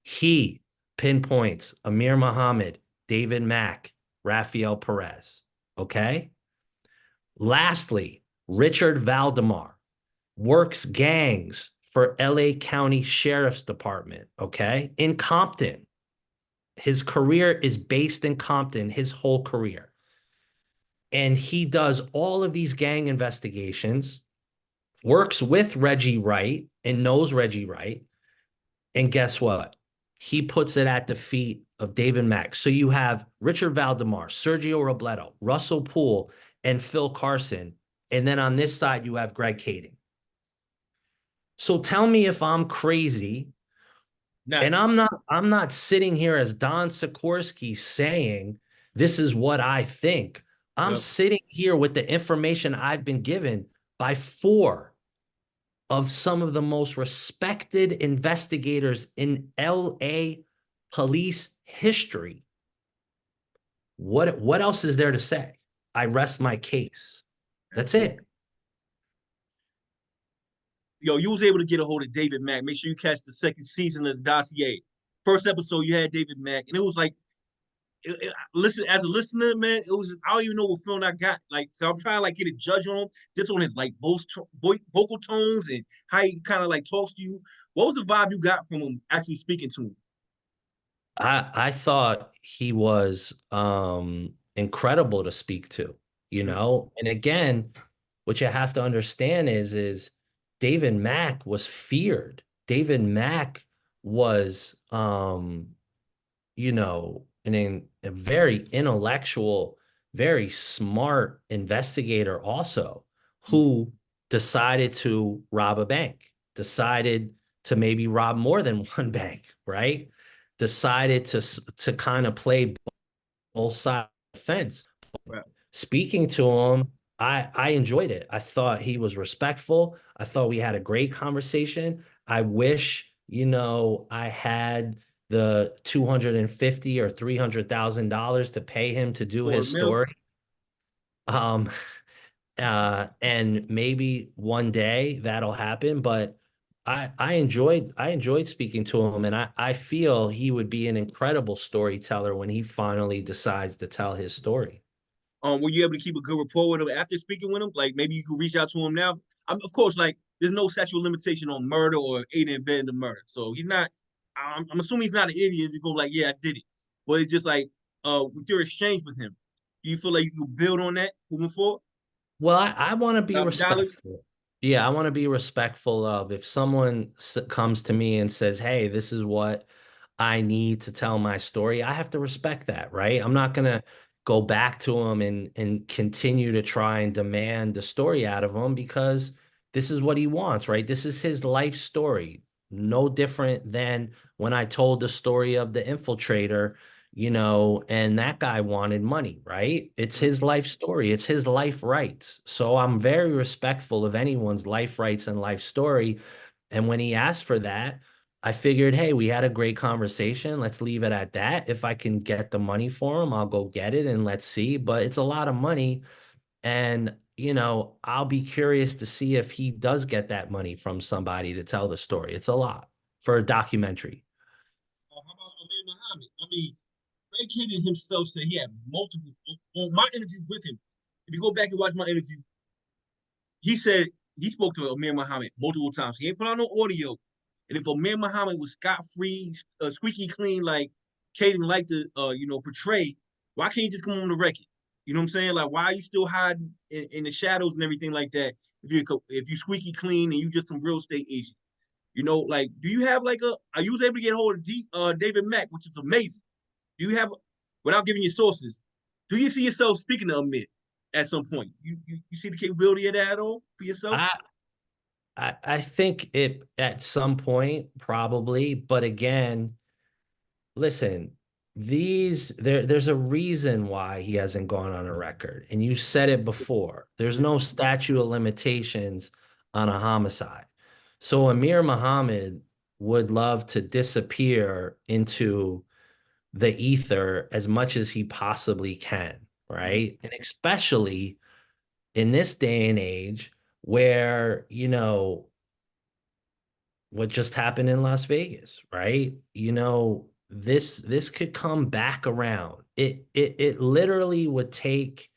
He pinpoints Amir Muhammad, David Mack, Rafael Perez. Okay. Lastly, Richard Valdemar works gangs for LA County Sheriff's Department, okay, in Compton. His career is based in Compton, his whole career. And he does all of these gang investigations, works with Reggie Wright and knows Reggie Wright. And guess what? He puts it at the feet of David Mack. So you have Richard Valdemar, Sergio Robledo, Russell Poole, and Phil Carson. And then on this side, you have Greg Kading. So tell me if I'm crazy. And I'm not sitting here as Don Sikorski saying this is what I think. I'm sitting here with the information I've been given by 4 of some of the most respected investigators in LA police history. What else is there to say? I rest my case. That's it. Yo, you was able to get a hold of David Mack. Make sure you catch the 2nd season of the Dossier. First episode, you had David Mack, and it was like, listen, as a listener, man, it was, I don't even know what film I got. Like, I'm trying to like get a judge on him, just on his like vocal tones and how he kind of like talks to you. What was the vibe you got from him actually speaking to him? I thought he was incredible to speak to, you know? And again, what you have to understand is David Mack was feared. David Mack was you know, a very intellectual, very smart investigator also, who decided to rob a bank, decided to maybe rob more than one bank, right? Decided to kind of play both sides of the fence. Right. Speaking to him, I enjoyed it. I thought he was respectful. I thought we had a great conversation. I wish, you know, I had the 250 or $300,000 to pay him to do Or his Mil? story. And maybe one day that'll happen, but I enjoyed speaking to him, and I feel he would be an incredible storyteller when he finally decides to tell his story. Were you able to keep a good rapport with him after speaking with him? Like maybe you could reach out to him now. Of course, like there's no sexual limitation on murder or aiding and abetting the murder. So he's not. I'm assuming he's not an idiot. You go like, yeah, I did it. But it's just like, with your exchange with him, do you feel like you could build on that moving forward? Well, I want to be Dollars. respectful. Yeah, I want to be respectful of if someone comes to me and says, "Hey, this is what I need to tell my story," I have to respect that, right? I'm not gonna go back to him and continue to try and demand the story out of him because this is what he wants, right? This is his life story. No different than when I told the story of the infiltrator, you know, and that guy wanted money, right? It's his life story, it's his life rights. So I'm very respectful of anyone's life rights and life story. And when he asked for that, I figured, hey, we had a great conversation. Let's leave it at that. If I can get the money for him, I'll go get it and let's see. But it's a lot of money. And, you know, I'll be curious to see if he does get that money from somebody to tell the story. It's a lot for a documentary. How about Amir Muhammad? I mean, Ray Kading himself said he had multiple on my interview with him. If you go back and watch my interview, he said he spoke to Amir Muhammad multiple times. He ain't put on no audio. And if Amir Muhammad was scot free, squeaky clean, like Kading liked to, portray, why can't you just come on the record? You know what I'm saying? Like, why are you still hiding in the shadows and everything like that? If you squeaky clean and you just some real estate agent, you know, like, do you have like are you able to get a hold of David Mack, which is amazing? Do you have, without giving your sources, do you see yourself speaking to Amir at some point? You see the capability of that at all for yourself? I I think it at some point, probably, but again, listen, there's a reason why he hasn't gone on a record. And you said it before. There's no statute of limitations on a homicide. So Amir Muhammad would love to disappear into the ether as much as he possibly can, right? And especially in this day and age where, what just happened in Las Vegas, right? This could come back around. It literally would take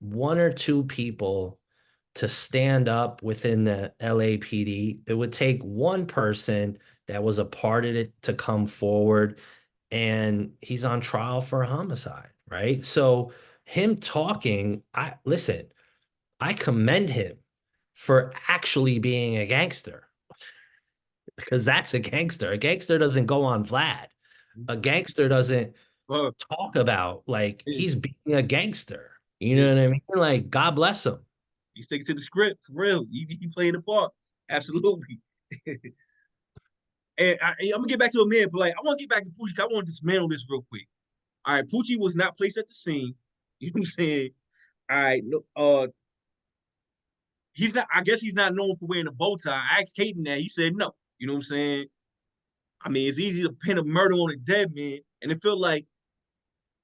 one or two people to stand up within the LAPD. It would take one person that was a part of it to come forward, and he's on trial for a homicide, right? So him talking, I commend him for actually being a gangster because that's a gangster. A gangster doesn't go on Vlad. A gangster doesn't Uh, talk about like yeah, he's being a gangster. You yeah. know what I mean? Like, God bless him. You stick to the script for real. You playing the part. Absolutely. And I'm gonna get back to a man, but like I want to get back to Poochie. I want to dismantle this real quick. All right, Poochie was not placed at the scene. You know what I'm saying? All right, no, he's not. I guess he's not known for wearing a bow tie. I asked Kading that. He said no. You know what I'm saying? I mean, it's easy to pin a murder on a dead man, and it felt like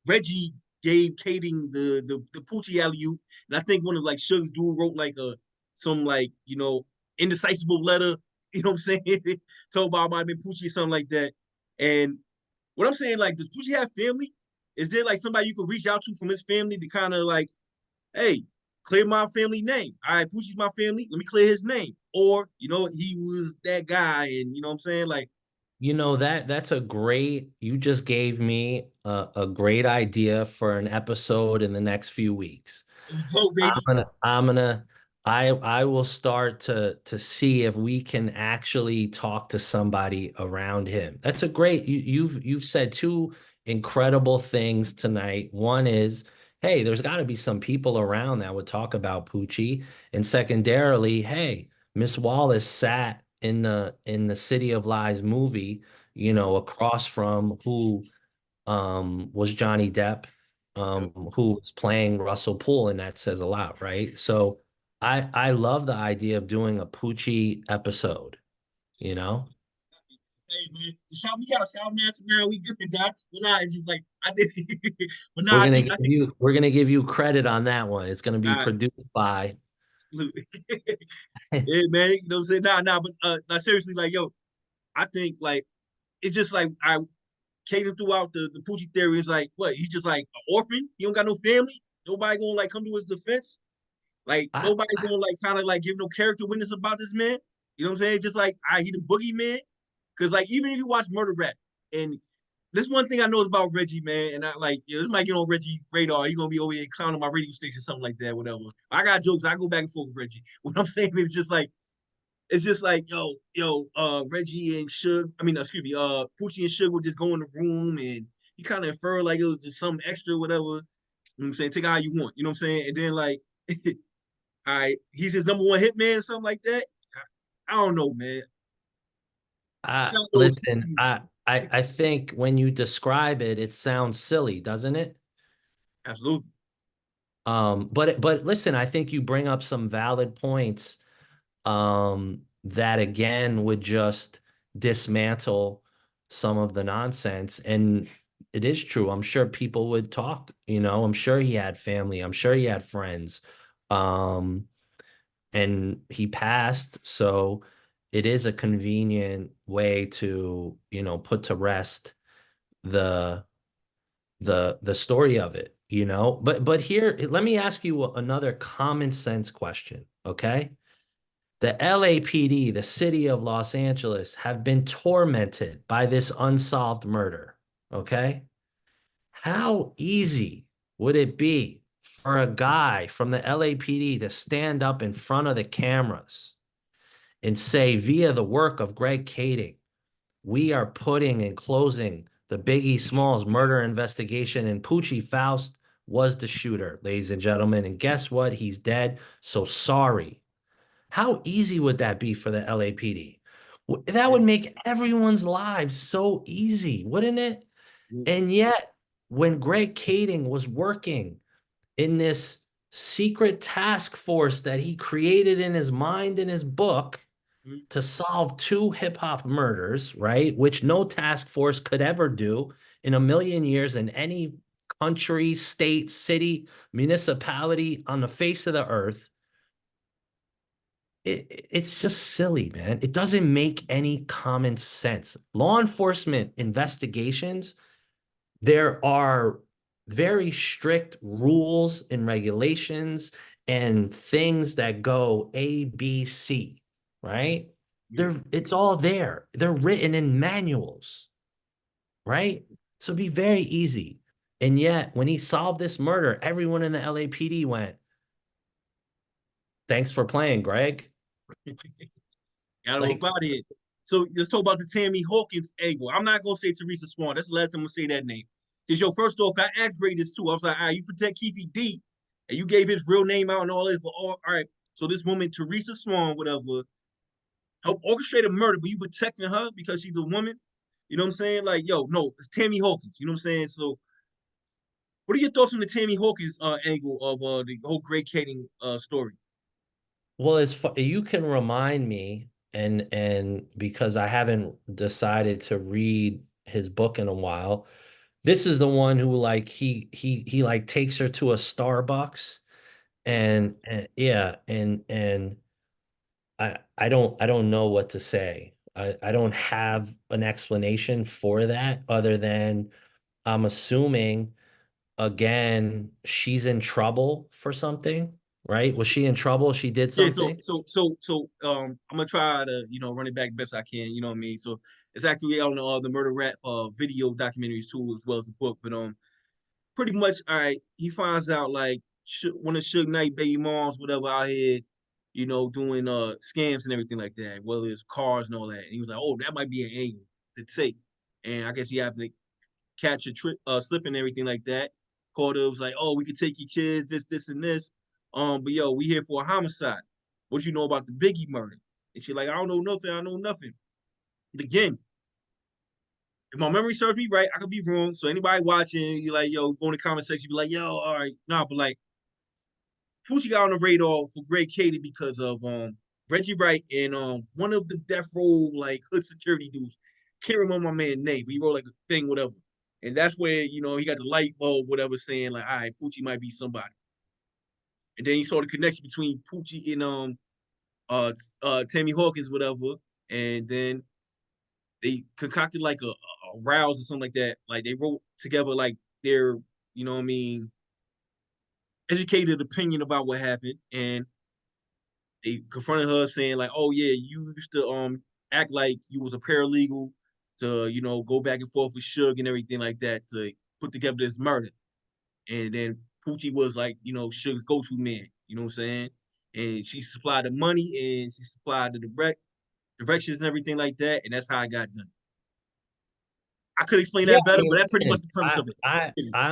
Reggie gave Kading the Poochie alley oop, and I think one of like Suge's dude wrote like some like indecisible letter. You know what I'm saying? Told about might have been Poochie or something like that. And what I'm saying, like, does Poochie have family? Is there like somebody you could reach out to from his family to kind of like, hey, clear my family name? All right, Poochy's my family. Let me clear his name. Or he was that guy, and you know what I'm saying, like, That's a great, you just gave me a great idea for an episode in the next few weeks. go I'm baby. gonna, I'm gonna, I will start to see if we can actually talk to somebody around him. That's a great, you've said two incredible things tonight. One is, hey, there's got to be some people around that would talk about Poochie. And secondarily, hey, Miss Wallace sat in the City of Lies movie, across from who was Johnny Depp, who was playing Russell Poole, and that says a lot, right? So I love the idea of doing a Poochie episode, you know? Hey man, just shout me out to now. We good, dog. But nah, it's just like I did, but We're nah, gonna give I think you we're gonna give you credit on that one. It's gonna be uh, produced by absolutely. Yeah, man. You know what I'm saying? Nah, but like seriously, like yo, I think like it's just like I Caden throughout the Poochie theory is like what he's just like an orphan. He don't got no family. Nobody gonna like come to his defense. Like I, nobody gonna like kind of like give no character witness about this man. You know what I'm saying? Just like he the boogeyman. Cause like even if you watch Murder Rap, and this one thing I know is about Reggie, man, and I like this might get on Reggie radar. He gonna be over here clowning my radio station, something like that, whatever. I got jokes. I go back and forth with Reggie. What I'm saying is just like it's just like Reggie and Suge. I mean, excuse me, Poochie and Suge would just go in the room and he kind of infer like it was just some extra, whatever. You know what I'm saying? Take it how you want. You know what I'm saying? And then like, all right, he's his number one hit man or something like that. I don't know, man. It's not those. listen, I think when you describe it, it sounds silly, doesn't it? Absolutely. But listen, I think you bring up some valid points that again would just dismantle some of the nonsense. And it is true. I'm sure people would talk, I'm sure he had family, I'm sure he had friends. Um, and he passed, so it is a convenient way to, put to rest the the story of it, But here, let me ask you another common sense question, okay? The LAPD, the city of Los Angeles, have been tormented by this unsolved murder. Okay. How easy would it be for a guy from the LAPD to stand up in front of the cameras and say, via the work of Greg Kading, we are putting and closing the Biggie Smalls murder investigation, and Poochie Faust was the shooter, ladies and gentlemen. And guess what? He's dead. So sorry. How easy would that be for the LAPD? That would make everyone's lives so easy, wouldn't it? And yet, when Greg Kading was working in this secret task force that he created in his mind in his book Mhm. to solve two hip hop murders, right? Which no task force could ever do in a million years in any country, state, city, municipality on the face of the earth. It's just silly, man. It doesn't make any common sense. Law enforcement investigations, there are very strict rules and regulations and things that go A, B, C, right? It's all there. They're written in manuals, right? So it'd be very easy. And yet, when he solved this murder, everyone in the LAPD went, "Thanks for playing, Greg." Got him Like, up out of here. So let's talk about the Tammy Hawkins angle. I'm not gonna say Teresa Swan. That's the last time I'm gonna say that name. Because yo, first off, I asked Gray this too. I was like, all right, you protect Keefe D, and you gave his real name out and all this, but all right. So this woman, Teresa Swan, whatever, helped orchestrate a murder, but you protecting her because she's a woman. You know what I'm saying? Like, yo, no, it's Tammy Hawkins. You know what I'm saying? So, what are your thoughts on the Tammy Hawkins angle of the whole Greg Kading story? well, you can remind me, and because I haven't decided to read his book in a while, this is the one who like he like takes her to a Starbucks and yeah, and I don't know what to say. I don't have an explanation for that other than I'm assuming again she's in trouble for something, right? Was she in trouble? She did Yeah, so something? I'm gonna try to run it back best I can. You know what I mean. So it's actually on the murder rap video documentaries too, as well as the book. But pretty much, all right. He finds out like one of Suge Knight baby moms, whatever, out here, doing scams and everything like that. Whether it's cars and all that. And he was like, oh, that might be an angle to take. And I guess he happened to catch a trip, slip and everything like that. Carter was like, "Oh, we could take your kids, this, and this. But yo, we here for a homicide. What you know about the Biggie murder?" And she like, "I don't know nothing. I know nothing." But again, if my memory serves me right, I could be wrong. So anybody watching, you like, yo, go in the comment section, be like, "Yo, all right, nah," but like, who she got on the radar for Greg Cady because of Reggie Wright and one of the death row like hood security dudes. Can't remember my man's name, but he wrote like a thing, whatever. And that's where, he got the light bulb, whatever, saying like, all right, Poochie might be somebody. And then he saw the connection between Poochie and Tammy Hawkins, whatever. And then they concocted like a rouse or something like that. Like they wrote together like their, what I mean, educated opinion about what happened. And they confronted her saying like, "Oh yeah, you used to act like you was a paralegal to go back and forth with Suge and everything like that to put together this murder." And then Poochie was like, Suge's go-to man. You know what I'm saying? And she supplied the money and she supplied the directions and everything like that, and that's how I got done. I could explain Yeah, that I better, mean, but that's pretty much listen, the premise of it.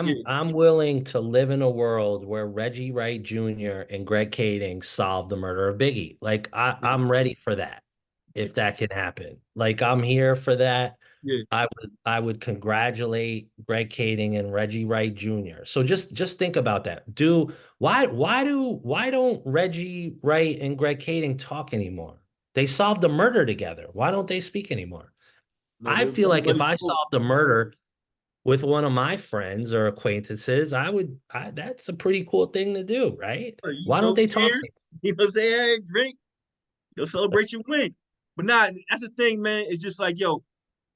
Yeah, I'm willing to live in a world where Reggie Wright Jr. and Greg Kading solve the murder of Biggie. Like yeah, I'm ready for that if that can happen. Like I'm here for that. yeah. I would congratulate Greg Kading and Reggie Wright Jr. So just think about that. Why don't Reggie Wright and Greg Kading talk anymore? They solved the murder together. Why don't they speak anymore? No, I they feel wasn't like if ready to I vote. solved a murder with one of my friends or acquaintances, that's a pretty cool thing to do, right? Why don't they talk? Cheers. You know what I'm saying? Hey, drink. You'll celebrate your win. But nah, that's the thing, man. It's just like, yo,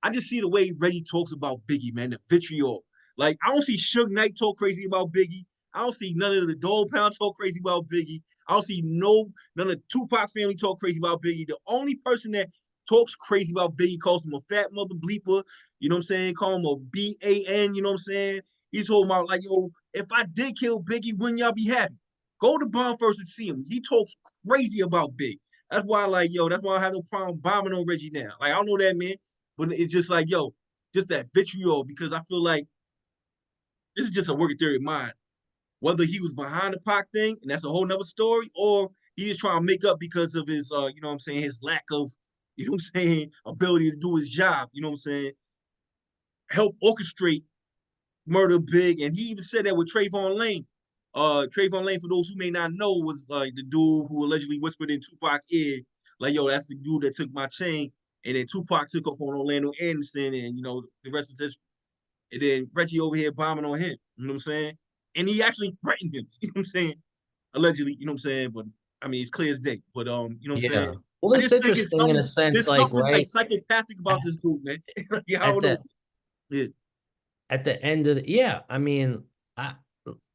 I just see the way Reggie talks about Biggie, man, the vitriol. Like, I don't see Suge Knight talk crazy about Biggie. I don't see none of the Dole Pound talk crazy about Biggie. I don't see none of the Tupac family talk crazy about Biggie. The only person that talks crazy about Biggie calls him a fat mother bleeper. You know what I'm saying? Call him a BAN. You know what I'm saying? He's talking about like, yo, if I did kill Biggie, wouldn't y'all be happy? Go to Bomb first and see him. He talks crazy about Big. That's why, like, yo, that's why I have no problem bombing on Reggie now. Like, I don't know that man, but it's just like, yo, just that vitriol, because I feel like this is just a working theory of mine. Whether he was behind the Pac thing, and that's a whole nother story, or he is trying to make up because of his, his lack of, ability to do his job, help orchestrate murder big, and he even said that with Trayvon Lane. Trayvon Lane, for those who may not know, was like the dude who allegedly whispered in Tupac's ear, like, "Yo, that's the dude that took my chain." And then Tupac took up on Orlando Anderson, and the rest is history. And then Reggie over here bombing on him. You know what I'm saying? And he actually threatened him. You know what I'm saying? Allegedly. You know what I'm saying? But I mean, it's clear as day. But you know what I'm saying? Yeah. Well, I it's just think it's interesting in a something. sense, There's like, something like right psychopathic about this dude, man. Yeah, I at don't know. the Yeah. at the end of yeah, I mean, I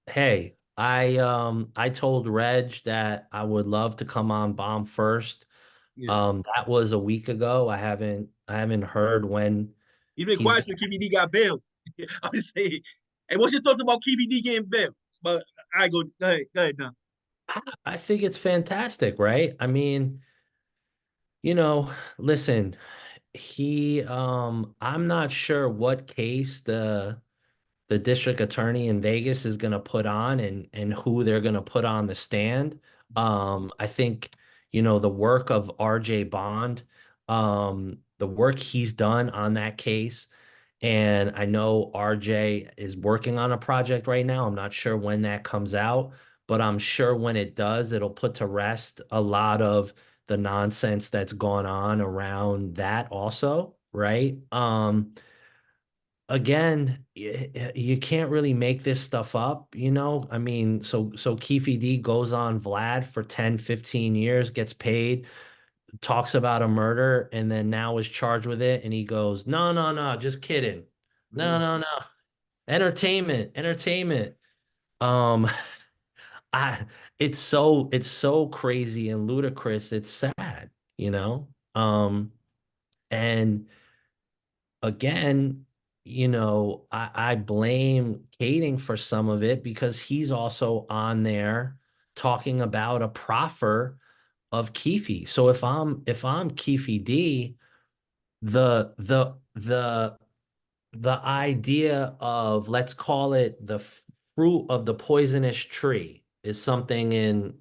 hey, I told Reg that I would love to come on Bomb First. Yeah. That was a week ago. I haven't heard when He's been he's quiet since KBD got bailed. I'm just saying. Hey, what's your thoughts about KBD getting bailed? But I go ahead now. I think it's fantastic, right? I mean, listen, I'm not sure what case the district attorney in Vegas is going to put on and who they're going to put on the stand. I think, the work of RJ Bond, the work he's done on that case. And I know RJ is working on a project right now. I'm not sure when that comes out, but I'm sure when it does, it'll put to rest a lot of the nonsense that's gone on around that also, right? Again, you can't really make this stuff up. I mean, so Keefe D goes on Vlad for 10, 15 years, gets paid, talks about a murder, and then now is charged with it, and he goes, no, no, no, just kidding. No, Yeah. no, no. Entertainment, entertainment. Um, I it's so crazy and ludicrous. It's sad, you know? And again, I blame Kading for some of it because he's also on there talking about a proffer of Keefe. So if I'm Keefe D, the idea of, let's call it, the fruit of the poisonous tree is something in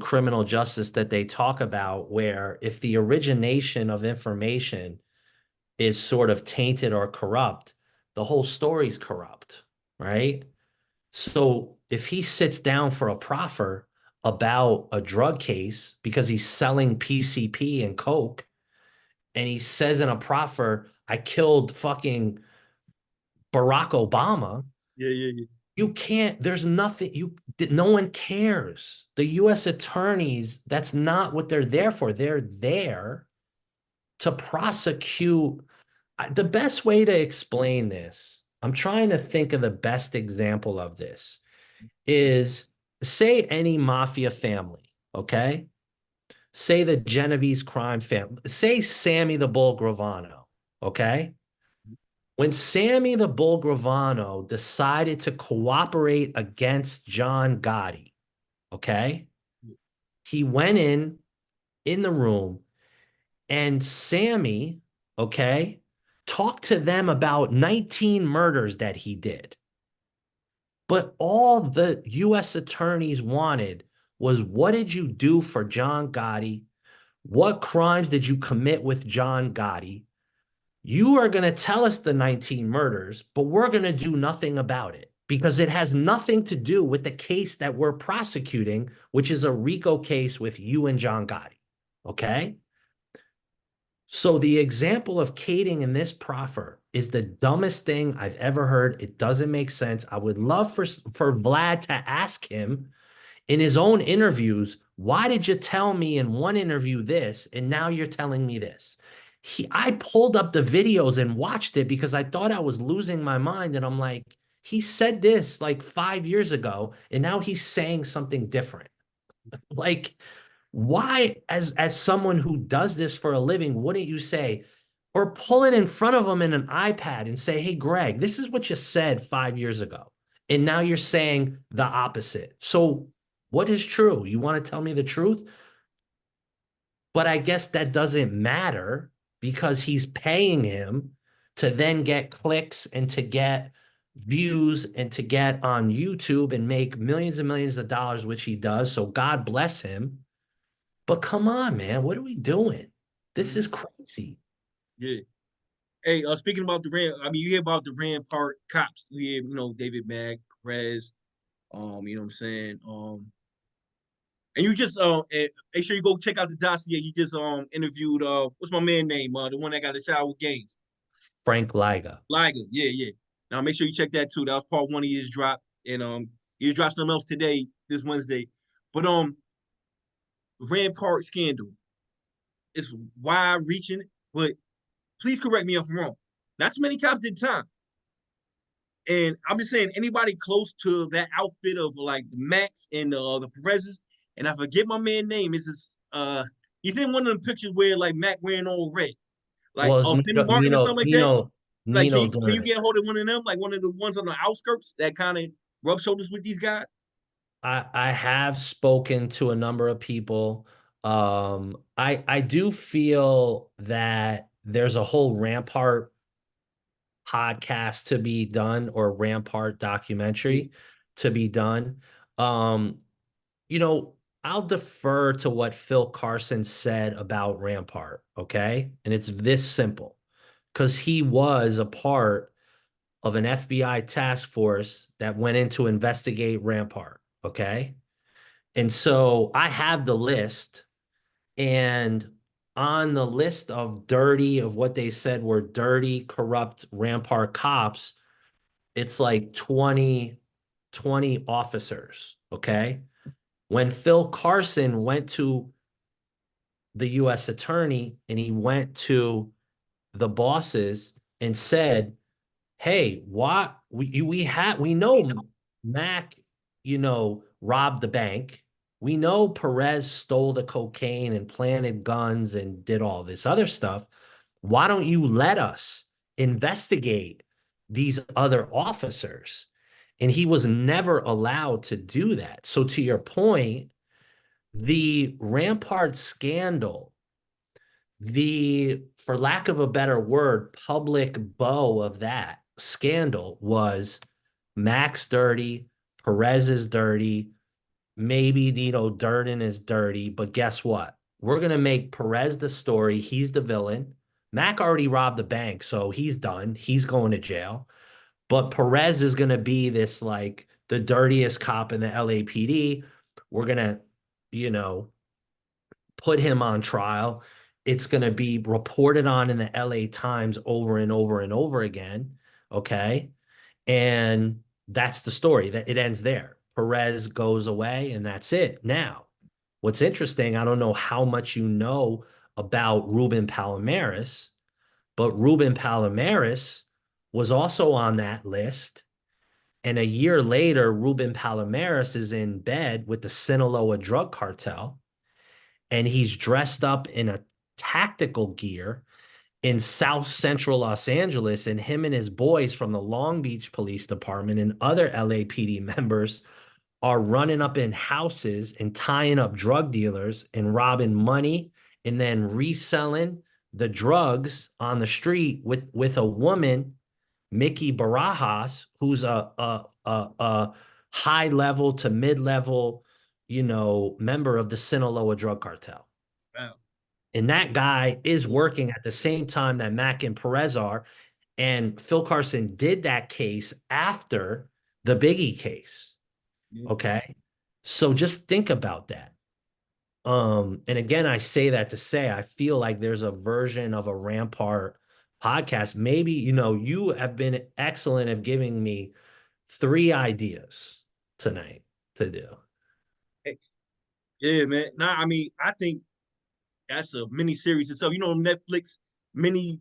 criminal justice that they talk about, where if the origination of information is sort of tainted or corrupt, the whole story's corrupt, right? So if he sits down for a proffer about a drug case because he's selling PCP and Coke, and he says in a proffer, I killed fucking Barack Obama, Yeah, yeah, yeah. you can't, there's nothing, no one cares. The US attorneys, that's not what they're there for. They're there to prosecute. The best way to explain this, I'm trying to think of the best example of this, is say any mafia family, okay? Say the Genovese crime family, say Sammy the Bull Gravano, okay? When Sammy the Bull Gravano decided to cooperate against John Gotti, okay? He went in the room, and Sammy, okay, talked to them about 19 murders that he did. But all the US attorneys wanted was, what did you do for John Gotti? What crimes did you commit with John Gotti? You are going to tell us the 19 murders, but we're going to do nothing about it because it has nothing to do with the case that we're prosecuting, which is a RICO case with you and John Gotti. Okay? So the example of Kading in this proffer is the dumbest thing I've ever heard. It doesn't make sense. I would love for Vlad to ask him in his own interviews, why did you tell me in one interview this, and now you're telling me this? I pulled up the videos and watched it because I thought I was losing my mind. And I'm like, he said this like 5 years ago, and now he's saying something different. Like, why, as someone who does this for a living, wouldn't you say, or pull it in front of them in an iPad and say, hey, Greg, this is what you said 5 years ago. And now you're saying the opposite. So what is true? You want to tell me the truth? But I guess that doesn't matter because he's paying him to then get clicks and to get views and to get on YouTube and make millions and millions of dollars, which he does. So God bless him. But come on, man, what are we doing? This Mhm. is crazy. Yeah. Hey, speaking about the Rand, I mean, you hear about the Rampart cops. We hear, David Mag, Perez, you know what I'm saying? And you just make sure you go check out the dossier. You just interviewed what's my man name? The one that got the shower games. Frank Liga. Liger, yeah, yeah. Now make sure you check that too. That was part one of his drop. And he just dropped something else today, this Wednesday. But Rampart scandal. It's wide reaching, but please correct me if I'm wrong. Not too many cops did time. And I'm just saying, anybody close to that outfit of like the Max and the Perez's, and I forget my man name. Is this he's in one of the pictures where like Mac wearing all red, like Well, it's Benny Martin or something like that. Like, Nino can you doing it. get a hold of one of them, like one of the ones on the outskirts that kind of rub shoulders with these guys? I have spoken to a number of people. I do feel that there's a whole Rampart podcast to be done or Rampart Yeah, documentary to be done. Um, you know, I'll defer to what Phil Carson said about Rampart, okay? And it's this simple because he was a part of an FBI task force that went in to investigate Rampart, okay? And so I have the list, and on the list of what they said were dirty, corrupt Rampart cops, it's like 20 officers, okay? When Phil Carson went to the US attorney and he went to the bosses and said, "Hey, what we know Mac, robbed the bank. We know Perez stole the cocaine and planted guns and did all this other stuff. Why don't you let us investigate these other officers?" And he was never allowed to do that. So to your point, the Rampart scandal, for lack of a better word, public bow of that scandal was Max dirty, Perez is dirty, maybe Nino Durden is dirty, but guess what? We're going to make Perez the story. He's the villain. Mac already robbed the bank, so he's done. He's going to jail. But Perez is going to be this like the dirtiest cop in the LAPD. We're going to, you know, put him on trial. It's going to be reported on in the LA Times over and over and over again. Okay. And that's the story that it ends there. Perez goes away and that's it. Now, what's interesting, I don't know how much you know about Ruben Palomares, but Ruben Palomares was also on that list. And a year later, Ruben Palomares is in bed with the Sinaloa drug cartel, and he's dressed up in a tactical gear in South Central Los Angeles, and him and his boys from the Long Beach Police Department and other LAPD members are running up in houses and tying up drug dealers and robbing money and then reselling the drugs on the street with a woman, Mickey Barajas, who's a high level to mid level, member of the Sinaloa drug cartel. wow. And that guy is working at the same time that Mac and Perez are. And Phil Carson did that case after the Biggie case. Yeah. Okay. So just think about that. And again, I say that to say I feel like there's a version of a Rampart podcast. Maybe, you have been excellent at giving me 3 ideas tonight to do. Hey, yeah, man. Nah, I mean, I think that's a mini series itself. Netflix mini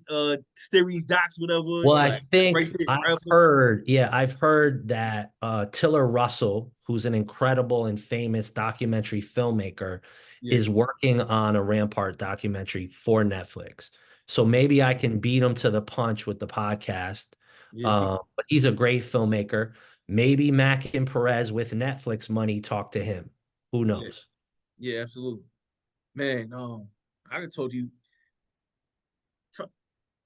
series docs, whatever. Well, I Like right think there, right I've up there. heard, yeah, I've heard that Tiller Russell, who's an incredible and famous documentary filmmaker, Yeah, is working on a Rampart documentary for Netflix. So maybe I can beat him to the punch with the podcast. yeah, But he's a great filmmaker. Maybe Mac and Perez with Netflix money talk to him. Who yeah, knows? yeah, absolutely. Man, I told you,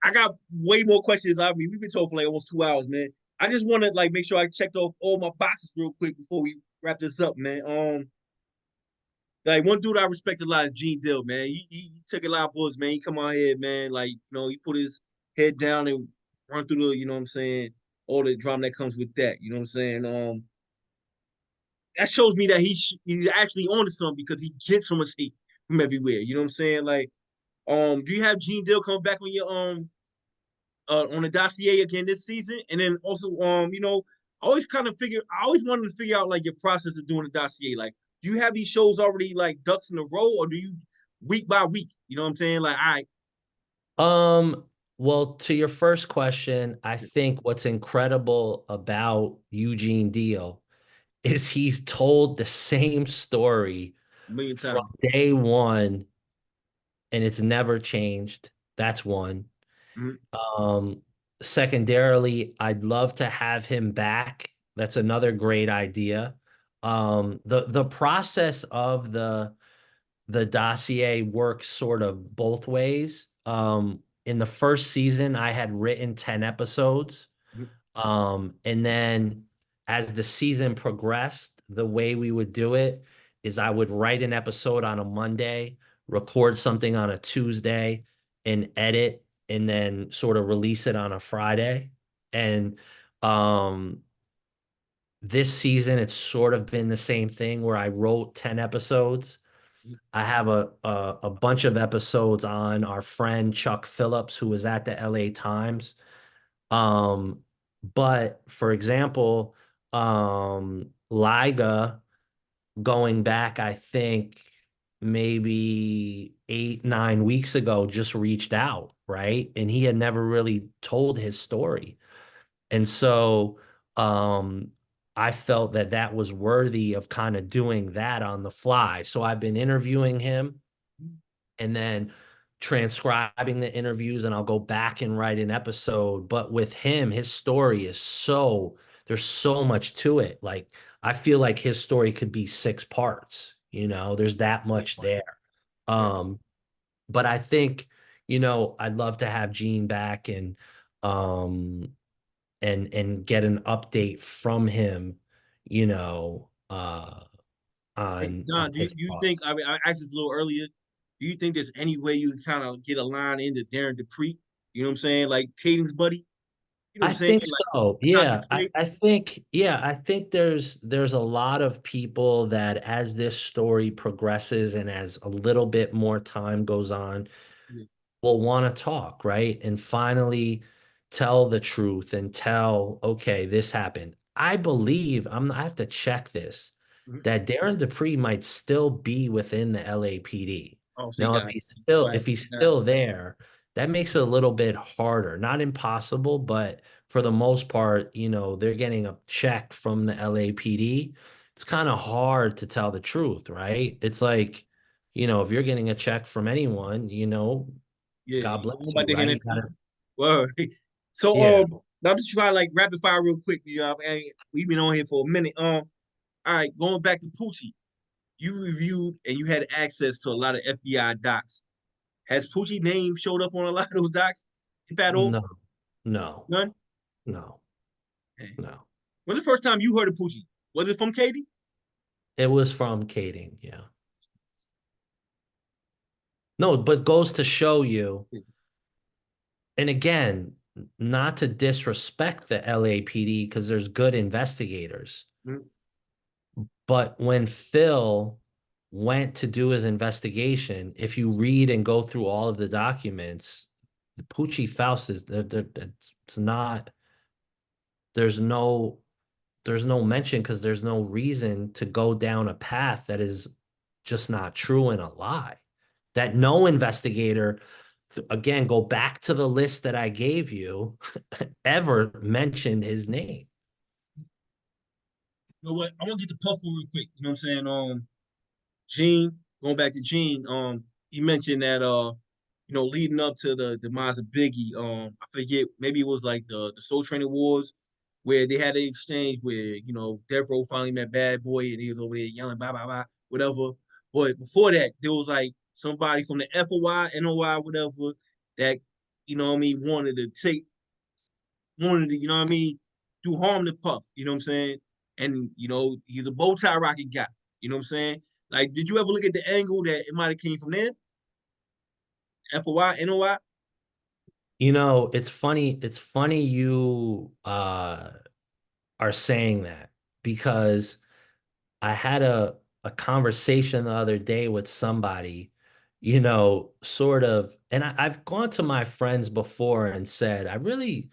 I got way more questions. I mean, we've been talking for like almost 2 hours, man. I just want to like make sure I checked off all my boxes real quick before we wrap this up, man. Like one dude I respect a lot is Gene Dill, man. He took a lot of bullets, man. He come out here, man. Like he put his head down and run through the, you know what I'm saying, all the drama that comes with that. You know what I'm saying? That shows me that he's actually on to something because he gets so much hate from everywhere. You know what I'm saying? Like, do you have Gene Dill coming back on the dossier again this season? And then also, I always wanted to figure out like your process of doing the dossier. Like, do you have these shows already like ducks in a row, or do you week by week? You know what I'm saying? Like, all right, Well, to your first question, I think what's incredible about Eugene Deal is he's told the same story a million from times. day one, and it's never changed. That's one. Mhm. Um, Secondarily, I'd love to have him back. That's another great idea. The process of the dossier works sort of both ways. In the first season, I had written 10 episodes. Mhm. And then as the season progressed, the way we would do it is I would write an episode on a Monday, record something on a Tuesday, and edit, and then sort of release it on a Friday. And um, this season, it's sort of been the same thing where I wrote 10 episodes. I have a bunch of episodes on our friend Chuck Phillips, who was at the LA Times. Um, but for example, Liga going back, I think maybe 8, 9 weeks ago, just reached out, right? And he had never really told his story. And so um, I felt that that was worthy of kind of doing that on the fly. So I've been interviewing him and then transcribing the interviews, and I'll go back and write an episode. But with him, his story is there's so much to it. Like I feel like his story could be 6 parts, there's that much there. Yeah. Um, but I think, I'd love to have Gene back um and get an update from him, you know, uh Hey, on Don, do you, his do you think, thoughts. I asked this a little earlier, do you think there's any way you kind of get a line into Darren Dupree? You know what I'm saying? Like Kading's buddy? You know what I I'm saying? think Like so. not Yeah. I, Detroit. I think, yeah, I think there's a lot of people that as this story progresses and as a little bit more time goes on, Yeah. will want to talk, right? And finally tell the truth and tell, okay, this happened. I believe I have to check this, Mhm. that Darren Dupree might still be within the LAPD. Oh, so you Now, got right. if he's Nah, still there, that makes it a little bit harder. Not impossible, but for the most part, they're getting a check from the LAPD. It's kind of hard to tell the truth, right? It's like, if you're getting a check from anyone, yeah, God I'm bless about you, to hear right? that You too. gotta, Word. So yeah. now I'm just trying to like rapid fire real quick. We've been on here for a minute. All right, going back to Poochie, you reviewed and you had access to a lot of FBI docs. Has Poochie name showed up on a lot of those docs? If at all? No, no, None? no, Hey. no. When's the first time you heard of Poochie? Was it from Katie? It was from Kading, yeah. No, but goes to show you, and again, not to disrespect the LAPD because there's good investigators. Mhm. But when Phil went to do his investigation, if you read and go through all of the documents, the Poochie Faust is it's not, there's no there's no mention because there's no reason to go down a path that is just not true and a lie. That no investigator, again, go back to the list that I gave you, ever mentioned his name. You know what? I want to get the Puffle real quick. You know what I'm saying? Gene, going back to Gene, he mentioned that leading up to the demise of Biggie, I forget, maybe it was like the Soul Train Awards where they had an exchange where, Death Row finally met Bad Boy and he was over there yelling blah blah blah, whatever. But before that, there was like somebody from the FOI, NOI, whatever, that, wanted to, do harm to Puff, you know what I'm saying? And he's a bow tie rocket guy, you know what I'm saying? Like, did you ever look at the angle that it might have came from there? FOI, NOI? It's funny you are saying that because I had a conversation the other day with somebody, sort of, and I've gone to my friends before and said, I really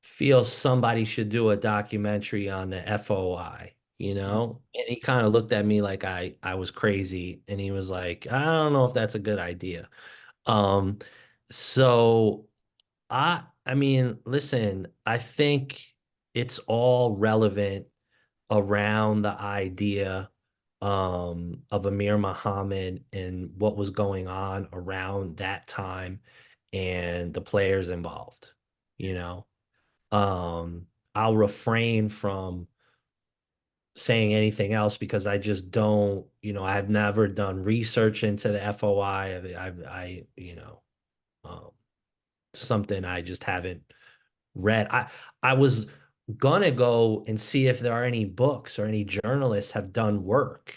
feel somebody should do a documentary on the FOI, And he kind of looked at me like I was crazy, and he was like, I don't know if that's a good idea. Um, so I mean, listen, I think it's all relevant around the idea of Amir Muhammad and what was going on around that time and the players involved, you know. Um, I'll refrain from saying anything else because I just don't, I've never done research into the FOI. Um, something I just haven't read. I was gonna go and see if there are any books or any journalists have done work,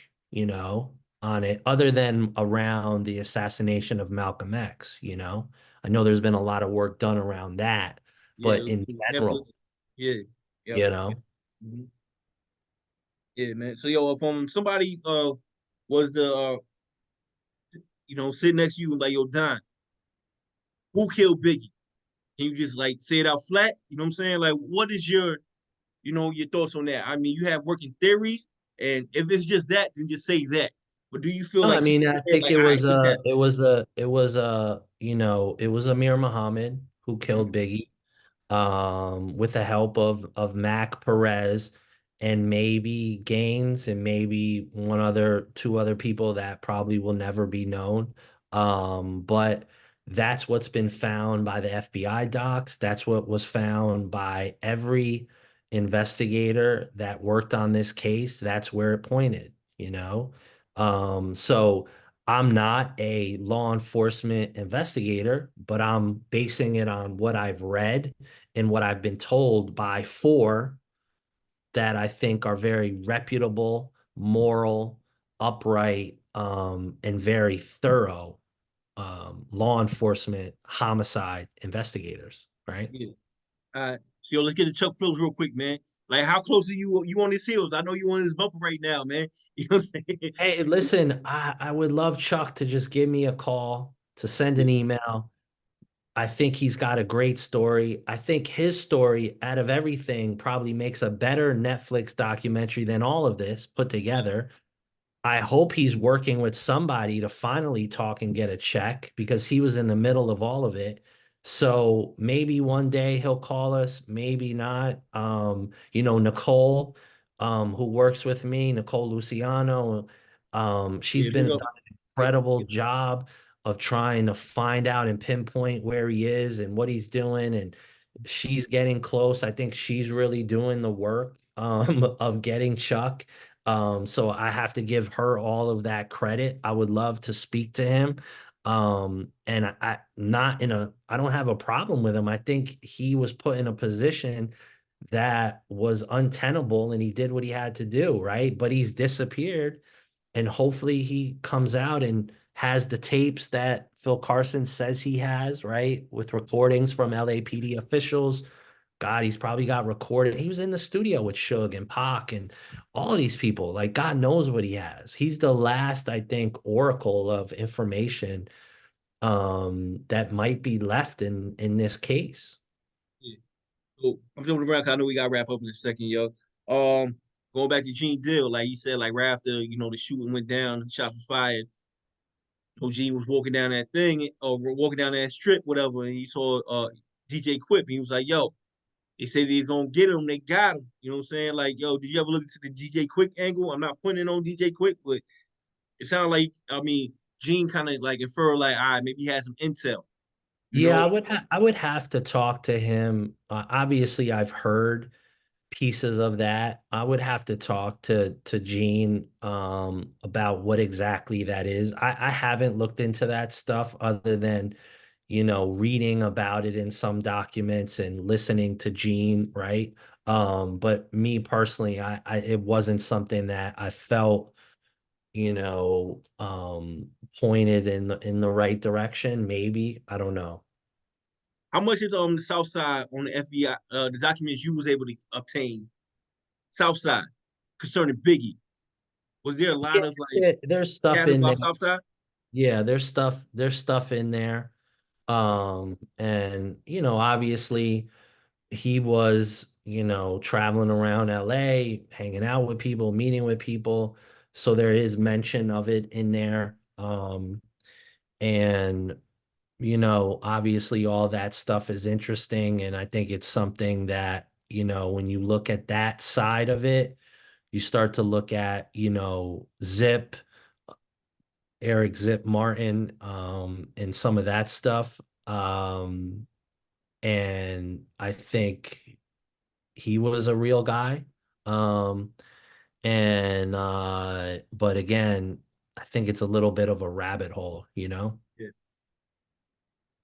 on it other than around the assassination of Malcolm X, I know there's been a lot of work done around that, Yeah, but in Netflix. general, Yeah, yep. you know, Mhm. Yeah, man. So yo, if somebody was the sitting next to you and like, yo, Don, who killed Biggie? Can you just like say it out flat? You know what I'm saying? Like, what is your thoughts on that? I mean, you have working theories, and if it's just that, then just say that. But do you feel no, I like mean, I think like, all right, this happened? it was Amir Muhammad who Mhm. killed Biggie. With the help of Mac Perez and maybe Gaines and maybe two other people that probably will never be known. But that's what's been found by the FBI docs. That's what was found by every investigator that worked on this case. That's where it pointed. So I'm not a law enforcement investigator, but I'm basing it on what I've read and what I've been told by four that I think are very reputable, moral, upright, and very thorough law enforcement homicide investigators, right? Yeah. So let's get to Chuck Phillips real quick, man. Like, how close are you on his heels? I know you on his bumper right now, man. You know what I'm saying? Hey, listen, I would love Chuck to just give me a call, to send Yeah, an email. I think he's got a great story. I think his story, out of everything, probably makes a better Netflix documentary than all of this put together. I hope he's working with somebody to finally talk and get a check because he was in the middle of all of it. So maybe one day he'll call us, maybe not. Nicole, who works with me, Nicole Luciano, she's yeah, been big done up. an Yeah, incredible yeah, job of trying to find out and pinpoint where he is and what he's doing. And she's getting close. I think she's really doing the work of getting Chuck. So I have to give her all of that credit. I would love to speak to him. And I don't have a problem with him. I think he was put in a position that was untenable and he did what he had to do, right? But he's disappeared and hopefully he comes out and has the tapes that Phil Carson says he has, right? With recordings from LAPD officials. God, he's probably got recorded. He was in the studio with Suge and Pac and all of these people. Like, God knows what he has. He's the last, I think, oracle of information that might be left in this case. yeah. So I'm jumping around 'cause I know we got to wrap up in a second, yo. Um, Going back to Gene Dill, like you said, like right after the shooting went down, shots was fired. Gene was walking down that thing, or walking down that strip, whatever, and he saw DJ Quip, and he was like, "Yo." They say they're gonna get him. They got him. You know what I'm saying? Like, yo, did you ever look into the DJ Quick angle? I'm not pointing on DJ Quick, but it sounded like, I mean, Gene kind of like infer like, all right, maybe he had some intel. You Yeah, know? I would have to talk to him. Obviously, I've heard pieces of that. I would have to talk to Gene about what exactly that is. I haven't looked into that stuff other than reading about it in some documents and listening to Gene, right? But me personally, it wasn't something that I felt, pointed in the right direction. Maybe I don't know. How much is on the South Side on the FBI, the documents you was able to obtain South Side concerning Biggie? Was there a Yeah, lot of like there's stuff chatter in there. about South Side? Yeah, there's stuff in there. And obviously he was, traveling around LA, hanging out with people, meeting with people. So there is mention of it in there. And obviously all that stuff is interesting. And I think it's something that, when you look at that side of it, you start to look at, Zip, Eric Zip Martin, and some of that stuff. And I think he was a real guy. Um, but again, I think it's a little bit of a rabbit hole. Yeah,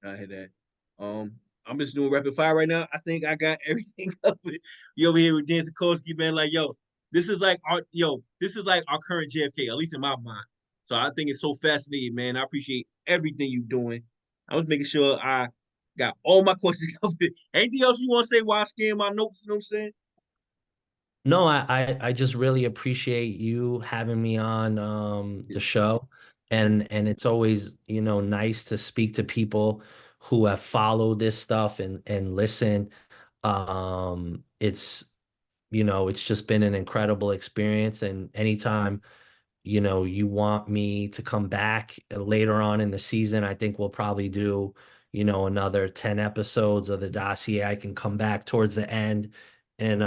I hear that. Um, I'm just doing rapid fire right now. I think I got everything covered. You over here with Dan Sikorski, man. Like, yo, this is like our current JFK, at least in my mind. So I think it's so fascinating, man. I appreciate everything you're doing. I was making sure I got all my questions covered. Anything else you want to say while I scan my notes? You know what I'm saying? No, I just really appreciate you having me on Yeah, the show. And it's always, nice to speak to people who have followed this stuff and listen. It's just been an incredible experience. And anytime you want me to come back later on in the season, I think we'll probably do, another 10 episodes of the dossier. I can come back towards the end and,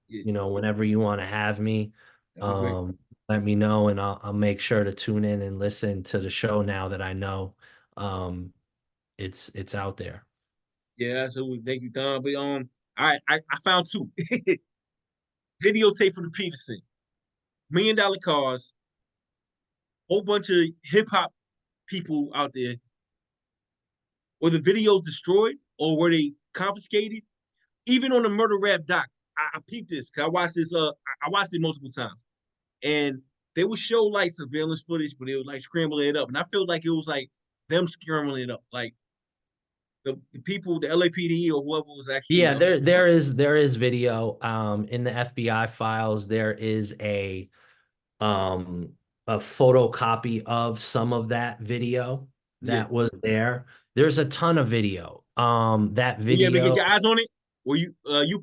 yeah, whenever you want to have me, that'd be great. um, let me know and I'll make sure to tune in and listen to the show now that I know, um, it's out there. Yeah, absolutely. Thank you, Don. But all right, I found two videotape from the Peterson, $1 million cars, whole bunch of hip hop people out there. Were the videos destroyed or were they confiscated? Even on the murder rap doc, I peeped this because I watched this. I watched it multiple times, and they would show like surveillance footage, but they would like scrambling it up, and I felt like it was like them scrambling it up, like the people, the LAPD or whoever was actually. Yeah, there is video in the FBI files. There is um a photocopy of some of that video Yeah, that was there. There's a ton of video. That were you able to get video, your eyes on it? Were you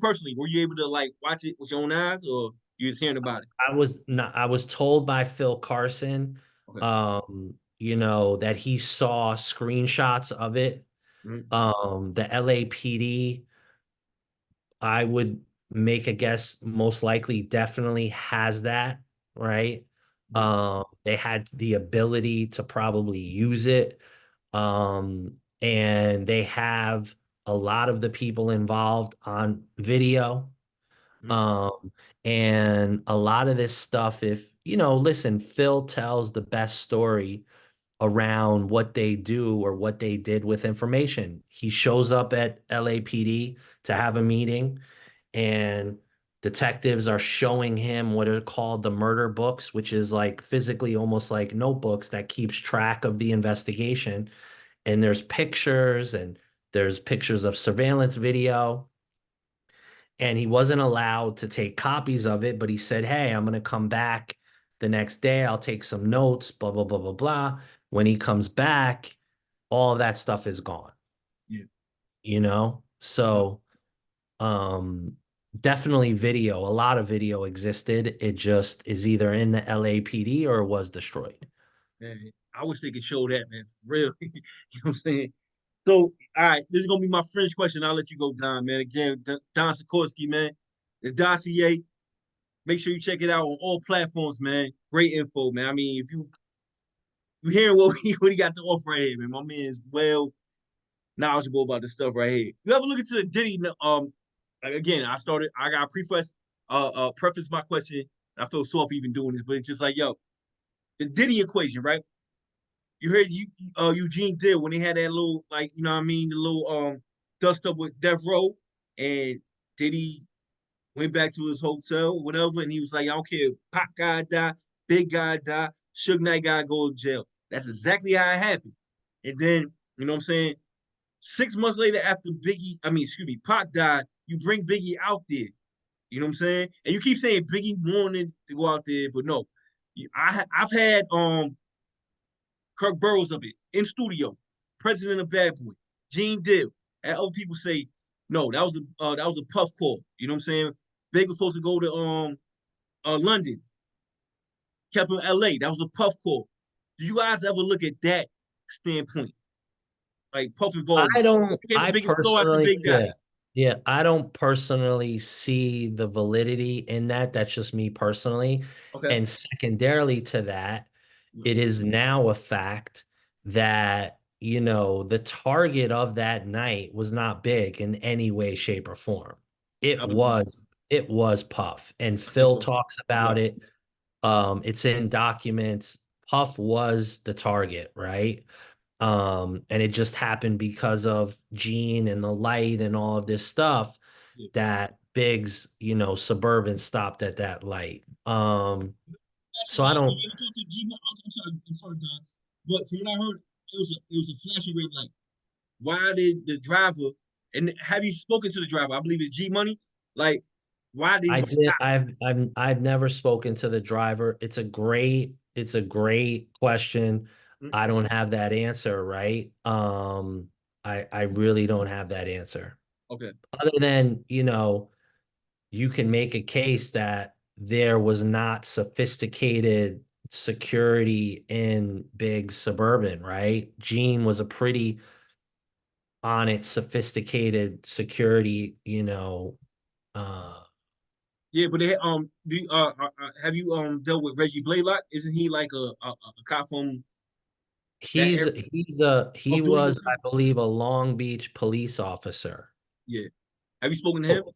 personally, were you able to like watch it with your own eyes, or you just hearing about it? I was told by Phil Carson, Okay. that he saw screenshots of it. Mhm. The LAPD, I would make a guess, most likely definitely has that, right? Mhm. They had the ability to probably use it. And they have a lot of the people involved on video. Mhm. Um, and a lot of this stuff, if, listen, Phil tells the best story around what they do or what they did with information. He shows up at LAPD to have a meeting, and detectives are showing him what are called the murder books, which is like physically almost like notebooks that keeps track of the investigation. And there's pictures of surveillance video, and he wasn't allowed to take copies of it, but he said, "Hey, I'm going to come back the next day. I'll take some notes, blah, blah, blah, blah, blah." When he comes back, all of that stuff is gone, Yeah. you know? So, um, definitely video, a lot of video existed. It just is either in the LAPD or was destroyed. Man, I wish they could show that, man. Real. You know what I'm saying? So, all right, this is gonna be my French question. I'll let you go, Don, man. Again, Don Sikorski, man. The dossier. Make sure you check it out on all platforms, man. Great info, man. I mean, if you hearing what he got to offer right here, man. My man is well knowledgeable about this stuff right here. You ever look into the Diddy? Like, again, I got preface my question. I feel sore for even doing this, but it's just like, yo, the Diddy equation, right? You heard Eugene did when they had that little, like, you know what I mean, the little dust up with Death Row, and Diddy went back to his hotel, whatever, and he was like, I don't care, Pop guy die, big guy die, Suge Knight guy go to jail. That's exactly how it happened. And then, you know what I'm saying? 6 months later, after Pac died, you bring Biggie out there. You know what I'm saying? And you keep saying Biggie wanted to go out there, but no. I've had Kirk Burroughs of it in studio, president of Bad Boy, Gene Dill, and other people say no, that was a puff call. You know what I'm saying? Big was supposed to go to London, kept him in LA. That was a puff call. Did you guys ever look at that standpoint? Like Puff involvement. Became the I biggest star after personally, Big died. yeah, I don't personally see the validity in that. That's just me personally. Okay. And secondarily to that, it is now a fact that, the target of that night was not Big in any way, shape, or form. I It believe was, it was Puff. And I think Phil so. talks Yeah. about it. It's in documents. Puff was the target, right? And it just happened because of Gene and the light and all of this stuff Yeah. that Biggs, Suburban stopped at that light. Flashing So I red light. don't, You talked to G. I'm sorry, Don. But from what I heard, it was a flashing red light. Why did the driver? And have you spoken to the driver? I believe it's G Money. Like, why did I he did, stop? I've never spoken to the driver. It's a great question. Mm, I don't have that answer, right? I really don't have that answer. okay. Other than, you can make a case that there was not sophisticated security in Big Suburban, right? Gene was a pretty on it, sophisticated security, uh, Yeah, but have you dealt with Reggie Blaylock? Isn't he like a cop from that area? he Off duty or was, I something? believe, a Long Beach police officer. Yeah. Have you spoken to him? Oh,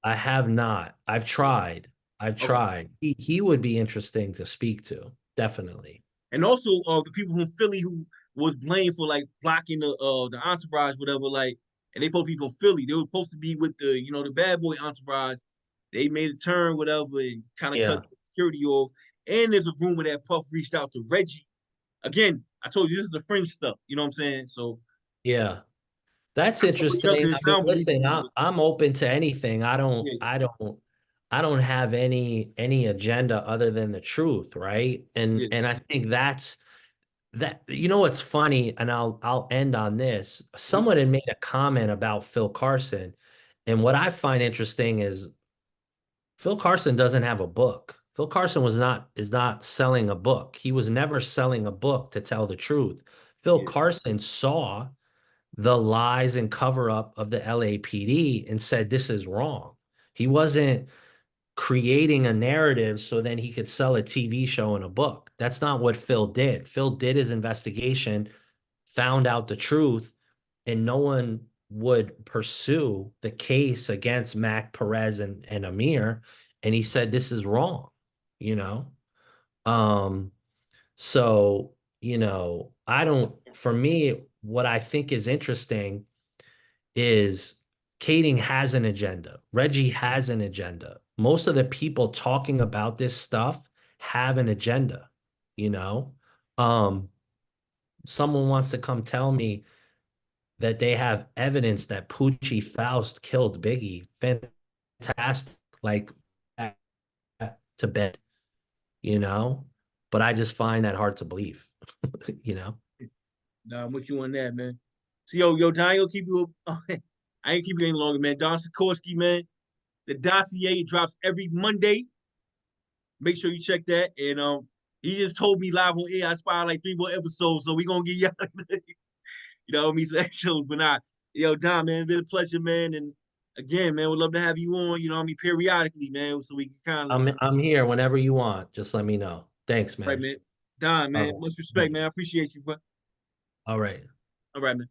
I have not. I've tried. I've Okay. tried. He would be interesting to speak to, definitely. And also the people from Philly who was blamed for like blocking the entourage, whatever, like, and they supposed to be from Philly. They were supposed to be with the Bad Boy entourage. They made a turn, whatever, and kind of cut Yeah. the security off. And there's a rumor that Puff reached out to Reggie. Again, I told you this is the French stuff. You know what I'm saying? So Yeah. That's I don't know what he up interesting. there. I It mean, sounds listen, believable, but I'm open to anything. yeah, I don't have any agenda other than the truth, right? And yeah, and I think that's that. What's funny, and I'll end on this. mhm, Someone had made a comment about Phil Carson, and what I find interesting is Phil Carson doesn't have a book. Phil Carson is not selling a book. He was never selling a book to tell the truth. Phil yeah, Carson saw the lies and cover up of the LAPD and said this is wrong. He wasn't creating a narrative so then he could sell a TV show and a book. That's not what Phil did. Phil did his investigation, found out the truth, and no one would pursue the case against Mac Perez and Amir. And he said this is wrong, you know? Um, so, I don't, for me, what I think is interesting is Kading has an agenda. Reggie has an agenda. Most of the people talking about this stuff have an agenda, you know? Um, Someone wants to come tell me that they have evidence that Poochie Faust killed Biggie. Fantastic. Like to bet, you know? But I just find that hard to believe, you know? nah, I'm with you on that, man. So yo, Don, you'll keep you. I ain't keep you any longer, man. Don Sikorski, man. The Dossier drops every Monday. Make sure you check that. And he just told me live on air I spy like 3 more episodes, so we gonna get y'all, what I mean, some episodes. But nah, yo, Don, man, it's been a pleasure, man. And again, man, would love to have you on. You know what I mean, periodically, man, so we can kind of I'm here whenever you want. Just let me know. Thanks, right, man. man. Don, All man, right. much respect, Thank you. man. I appreciate you, bro. All right. All right, man.